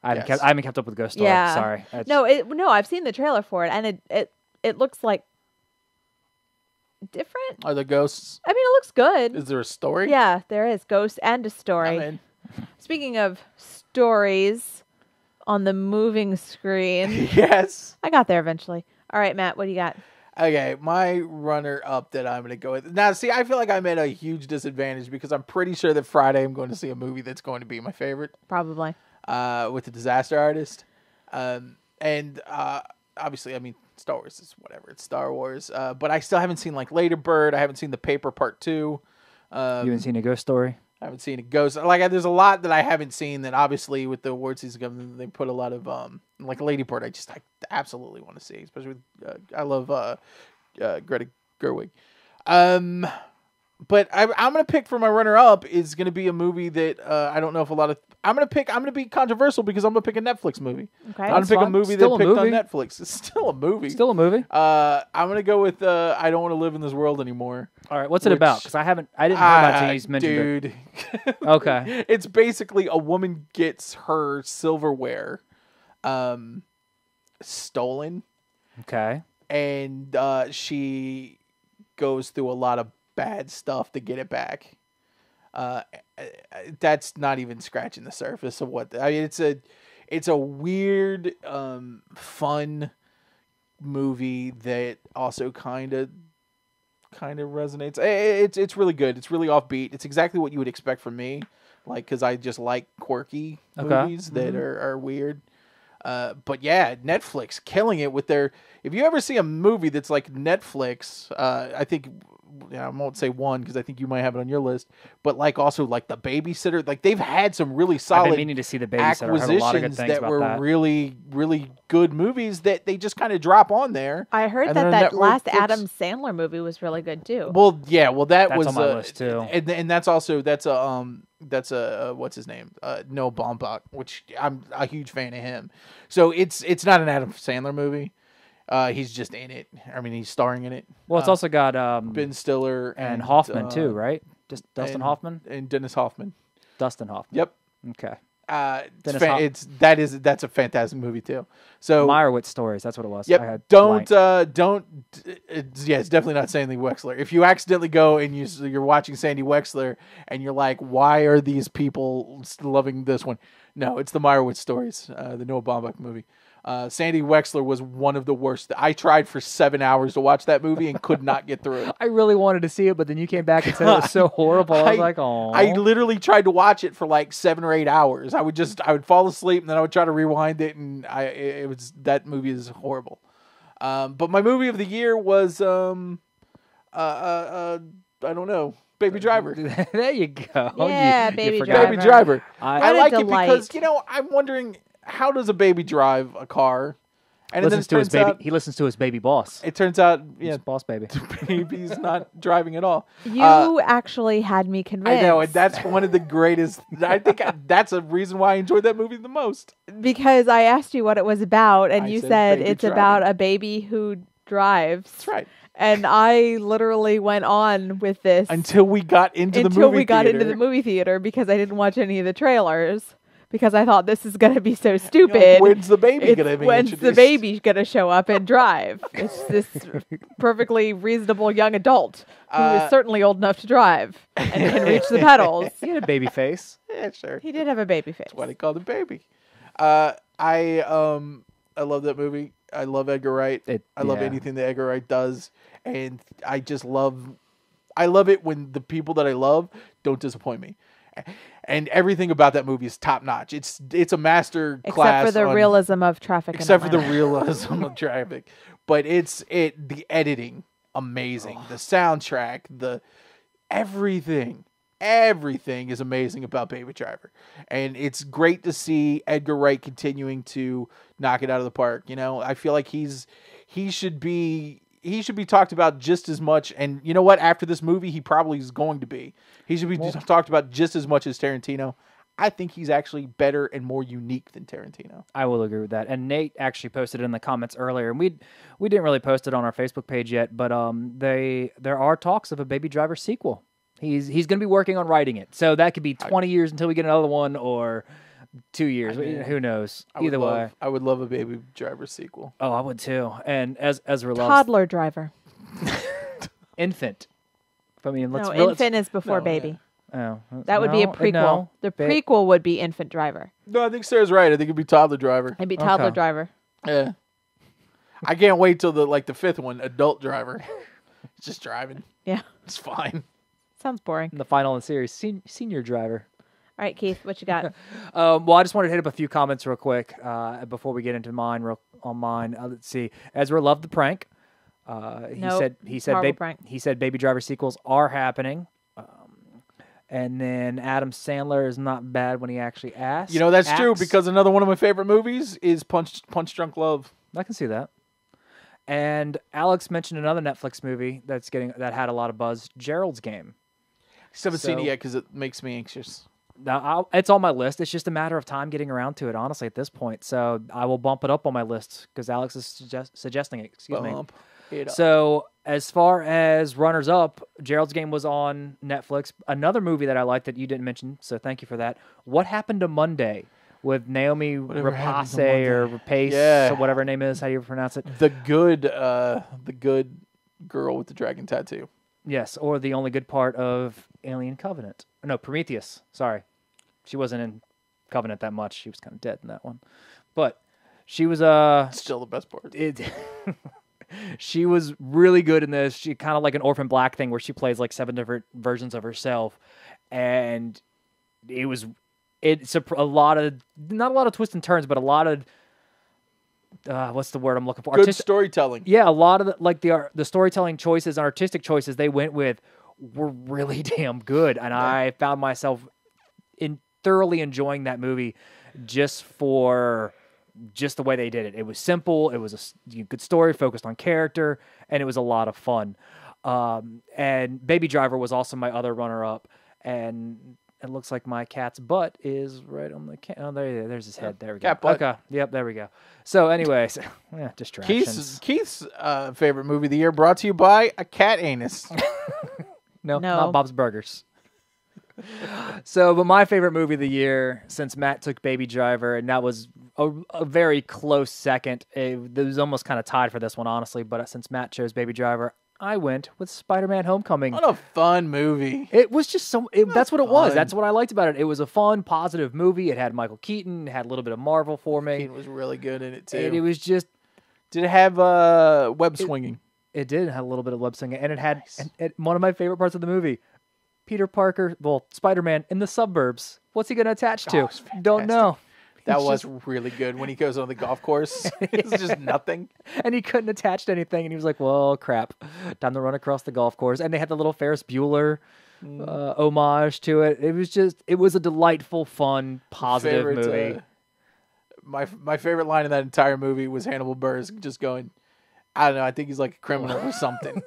I Yes. haven't kept up with Ghost Story. Yeah. Sorry. No, I've seen the trailer for it, and it looks like different. Are there ghosts? I mean, it looks good. Is there a story? Yeah, there is ghosts and a story. I'm in. Speaking of stories on the moving screen, Yes. I got there eventually. All right, Matt, what do you got? Okay, my runner-up that I'm going to go with. Now, see, I feel like I'm at a huge disadvantage because I'm pretty sure that Friday I'm going to see a movie that's going to be my favorite. Probably. With the Disaster Artist. Obviously, I mean, Star Wars is whatever. It's Star Wars. But I still haven't seen, like, Later Bird. I haven't seen The Paper Part 2. You haven't seen A Ghost Story? I haven't seen a Ghost. Like, there's a lot that I haven't seen that obviously with the award season coming, they put a lot of, like Lady Bird, I absolutely want to see, especially with, I love Greta Gerwig. But I'm going to pick for my runner-up is going to be a movie that I don't know if a lot of... I'm going to be controversial because I'm going to pick a Netflix movie. Okay. I'm going to pick a movie Still that a picked on movie. Netflix. It's still a movie. Still a movie. I'm going to go with I Don't Want to Live in This World Anymore. All right, what's it about? Because I didn't hear about it until you just mentioned dude. it. Okay. It's basically a woman gets her silverware stolen, Okay. and she goes through a lot of bad stuff to get it back. That's not even scratching the surface of what I mean. It's a weird, fun movie that also kind of resonates. It's really good. It's really offbeat. It's exactly what you would expect from me, like because I just like quirky movies that are weird. But yeah, Netflix killing it with their. If you ever see a movie that's like Netflix, I think. I won't say one because I think you might have it on your list, but like also like The Babysitter, like they've had some really solid I've been meaning to see The Babysitter. I heard a lot of good acquisitions things that about were that. really, really good movies that they just kind of drop on there. I heard And then that on last Netflix- Adam Sandler movie was really good too. Well, yeah, that That's was on my list, too. and that's a what's his name? Noah Baumbach, which I'm a huge fan of him. So it's not an Adam Sandler movie. He's just in it. I mean, he's starring in it. Well, it's also got Ben Stiller and Hoffman too, right? Just Dustin and- Hoffman. and Dennis Hoffman. Dustin Hoffman. Yep. Okay. That's a fantastic movie too. So Meyerowitz Stories. That's what it was. I yep. had Don't blank. it's definitely not Sandy Wexler. If you accidentally go and you're watching Sandy Wexler and you're like, why are these people loving this one? No, it's the Meyerowitz Stories, the Noah Baumbach movie. Sandy Wexler was one of the worst. I tried for 7 hours to watch that movie and could not get through it. I really wanted to see it, but then you came back and said it was so horrible. I was like, oh. I literally tried to watch it for like 7 or 8 hours. I would fall asleep and then I would try to rewind it, and that movie is horrible. But my movie of the year was I don't know, Baby Driver. There you go. Yeah, You Baby forgot. Baby Driver. I What a like it delight. because I'm wondering, how does a baby drive a car? And listens to his baby. He listens to his baby boss. It turns out, His boss baby. baby's not driving at all. You actually had me convinced. I know, and that's one of the greatest. I think that's a reason why I enjoyed that movie the most. because I asked you what it was about, and I you said said baby it's driving. about a baby who drives. That's right. And I literally went on with this Until we got into the movie until we got theater. into the movie theater because I didn't watch any of the trailers because I thought this is going to be so You're stupid. like, when's the baby going to be When's the introduced? baby going to show up and drive? It's this perfectly reasonable young adult who is certainly old enough to drive and can reach the pedals. He had a baby face. Yeah, sure. He did have a baby face. That's why they called him Baby. I love that movie. I love Edgar Wright. I love yeah. anything that Edgar Wright does, and I just love. I love it when the people that I love don't disappoint me, and everything about that movie is top notch. It's a master class. Except for the on- realism of traffic. Except for the Atlanta. realism of traffic, but the editing amazing, the soundtrack, the everything is amazing about Baby Driver, and it's great to see Edgar Wright continuing to knock it out of the park. You know, I feel like he should be talked about just as much, and you know what? After this movie, he probably is going to be. He should be talked about just as much as Tarantino. I think he's actually better and more unique than Tarantino. I will agree with that. And Nate actually posted it in the comments earlier, and we didn't really post it on our Facebook page yet, but there are talks of a Baby Driver sequel. He's going to be working on writing it, so that could be 20 years until we get another one, or 2 years. Who knows? Either way, I would love a Baby Driver sequel. oh, I would too. And as we're Toddler driver. Infant. I mean, let's Infant is before No, Baby. Oh, That would be a no, prequel. no. The prequel would be Infant Driver. No, I think Sarah's right. I think it'd be Toddler Driver. It'd be Toddler Okay. Driver. Yeah. I can't wait till the fifth one, Adult Driver. Just driving. Yeah. It's fine. Sounds boring. The final in the series, Senior Driver. All right, Keith, what you got? Well, I just wanted to hit up a few comments real quick before we get into mine. Let's see. Ezra loved the prank. Nope, He said horrible prank. he said Baby Driver sequels are happening. And then Adam Sandler is not bad when he actually asks. You know, that's true acts. because another one of my favorite movies is Punch Drunk Love. I can see that. And Alex mentioned another Netflix movie that had a lot of buzz, Gerald's Game. Just haven't seen it So- yet because it makes me anxious. Now, it's on my list. It's just a matter of time getting around to it, honestly, at this point. So I will bump it up on my list because Alex is suggesting it. Excuse me. Bump it up. So as far as runners-up, Gerald's Game was on Netflix. Another movie that I liked that you didn't mention, so thank you for that. What Happened to Monday with Naomi Whatever Happened to Rapace or Monday. Rapace, Yeah. or whatever her name is. How do you pronounce it? The good girl with the dragon tattoo. Yes, or the only good part of Alien Covenant. No, Prometheus. Sorry. She wasn't in Covenant that much. She was kind of dead in that one. But she was Still the best part. she was really good in this. She kind of like an Orphan Black thing where she plays like 7 different versions of herself. And it's a lot of, not a lot of twists and turns, but a lot of, what's the word I'm looking for? Good storytelling. Yeah, a lot of the storytelling choices and artistic choices they went with were really damn good. And I found myself thoroughly enjoying that movie just for the way they did it. It was simple. It was a good story focused on character, and it was a lot of fun. And Baby Driver was also my other runner-up, and it looks like my cat's butt is right on the oh, there's his head. There we go. Cat butt. Okay, yep, there we go. So anyways, distractions. Keith's favorite movie of the year brought to you by a cat anus. No, No. not Bob's Burgers. But my favorite movie of the year, since Matt took Baby Driver, and that was a very close second. It was almost kind of tied for this one, honestly. But since Matt chose Baby Driver, I went with Spider-Man: Homecoming. What a fun movie. It was just that's what it was. fun. That's what I liked about it. It was a fun, positive movie. It had Michael Keaton. It had a little bit of Marvel for me. He was really good in it too. And it was just, Did it have web swinging? it did have a little bit of lip syncing. And it had and one of my favorite parts of the movie. Peter Parker, Spider-Man in the suburbs. What's he going to attach to? it's fantastic. Don't know. That He's was just- really good when he goes on the golf course. It's just nothing. and he couldn't attach to anything. And he was like, well, crap. Time to run across the golf course. And they had the little Ferris Bueller homage to it. It was a delightful, fun, positive movie. My favorite line in that entire movie was Hannibal Buress just going, I don't know, I think he's like a criminal or something.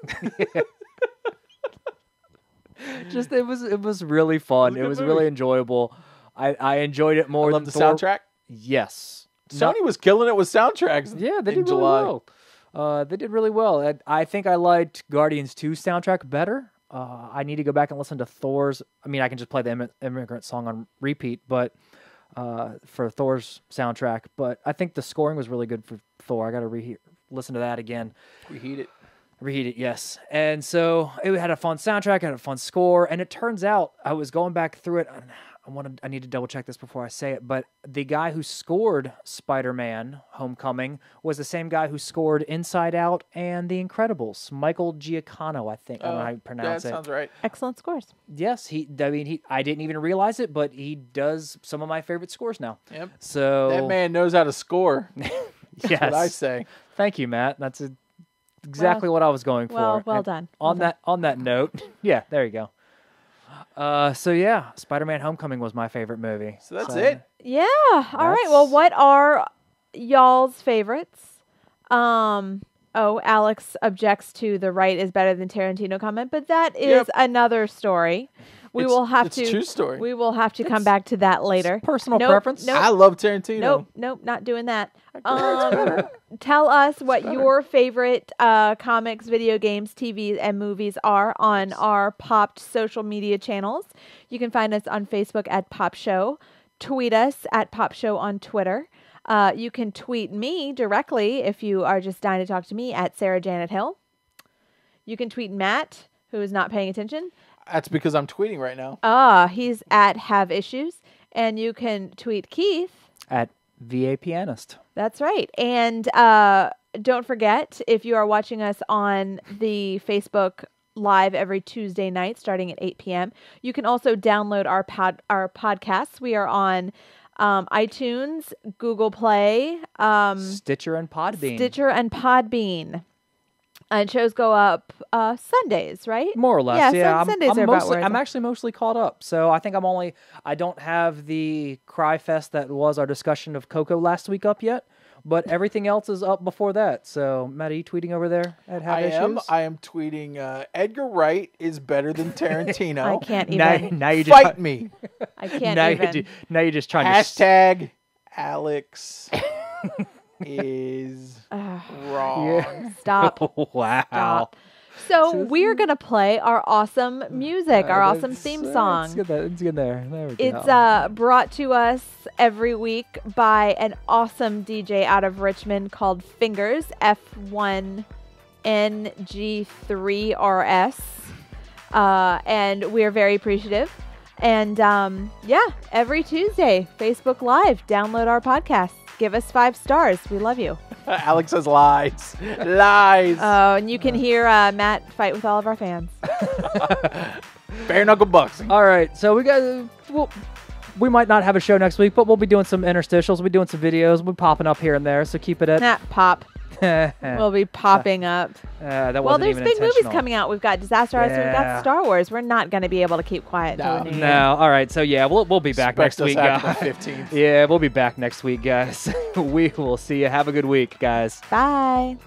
It was really fun. It It was was a good really movie. enjoyable. I enjoyed it more I love than the Thor. soundtrack. Yes. Sony was killing it with soundtracks. Yeah, they in did July. really well. They did really well. I think I liked Guardians 2 soundtrack better. I need to go back and listen to Thor's. I mean, I can just play the Immigrant Song on repeat, but for Thor's soundtrack. But I think the scoring was really good for Thor. I got to listen to that again. Reheat it. Reheat it, yes. And so it had a fun soundtrack, had a fun score, and it turns out I was going back through it. And I need to double check this before I say it, but the guy who scored Spider-Man: Homecoming was the same guy who scored Inside Out and The Incredibles, Michael Giacchino, I think. I don't know how you pronounce that it. sounds right. Excellent scores. Yes, I didn't even realize it, but he does some of my favorite scores now. Yep. So That man knows how to score. yes. That's what I say. Thank you, Matt. That's exactly what I was going for. Well And done. On that note, yeah, there you go. So yeah, Spider-Man: Homecoming was my favorite movie. So that's it. Yeah. All right. Well, what are y'all's favorites? Alex objects to the right is better than Tarantino comment, but that is Yep. another story. It's a true story. We will have to come back to that later. Personal Nope, preference. nope. I love Tarantino. Nope, not doing that. Tell us what your favorite comics, video games, TV, and movies are on our Popped social media channels. You can find us on Facebook at Pop Show. Tweet us at Pop Show on Twitter. You can tweet me directly if you are just dying to talk to me at Sarah Janet Hill. You can tweet Matt, who is not paying attention. That's because I'm tweeting right now. He's at Have Issues. And you can tweet Keith. At VA Pianist. That's right. And don't forget, if you are watching us on the Facebook Live every Tuesday night starting at 8 p.m., you can also download our podcasts. We are on iTunes, Google Play, Stitcher and Podbean. And shows go up Sundays, right? More or less, yeah. Sundays are about where I'm actually mostly caught up. So I think I don't have the cry fest that was our discussion of Coco last week up yet, but everything else is up before that. So, Matt, are you tweeting over there at Have Issues? I am tweeting Edgar Wright is better than Tarantino. I can't even. Now you just fight me. I can't even. Now you're just trying to... Alex... is wrong. Yeah. Stop. Wow. Stop. So we're going to play our awesome music, our awesome theme song. Let's get there. There we go. It's brought to us every week by an awesome DJ out of Richmond called Fingers, F1NG3RS. And we're very appreciative. And every Tuesday, Facebook Live, download our podcast. Give us 5 stars. We love you. Alex says lies. Lies. Oh, and you can hear Matt fight with all of our fans. Bare knuckle boxing. All right. So we might not have a show next week, but we'll be doing some interstitials. We'll be doing some videos. We'll be popping up here and there. So keep it at... Pop. We'll be popping up. Well, there's big movies coming out. We've got Disaster Artist. We've got Star Wars. We're not going to be able to keep quiet until the new year. No. All right. So we'll be back next week, guys. 15th. Yeah, we'll be back next week, guys. We will see you. Have a good week, guys. Bye.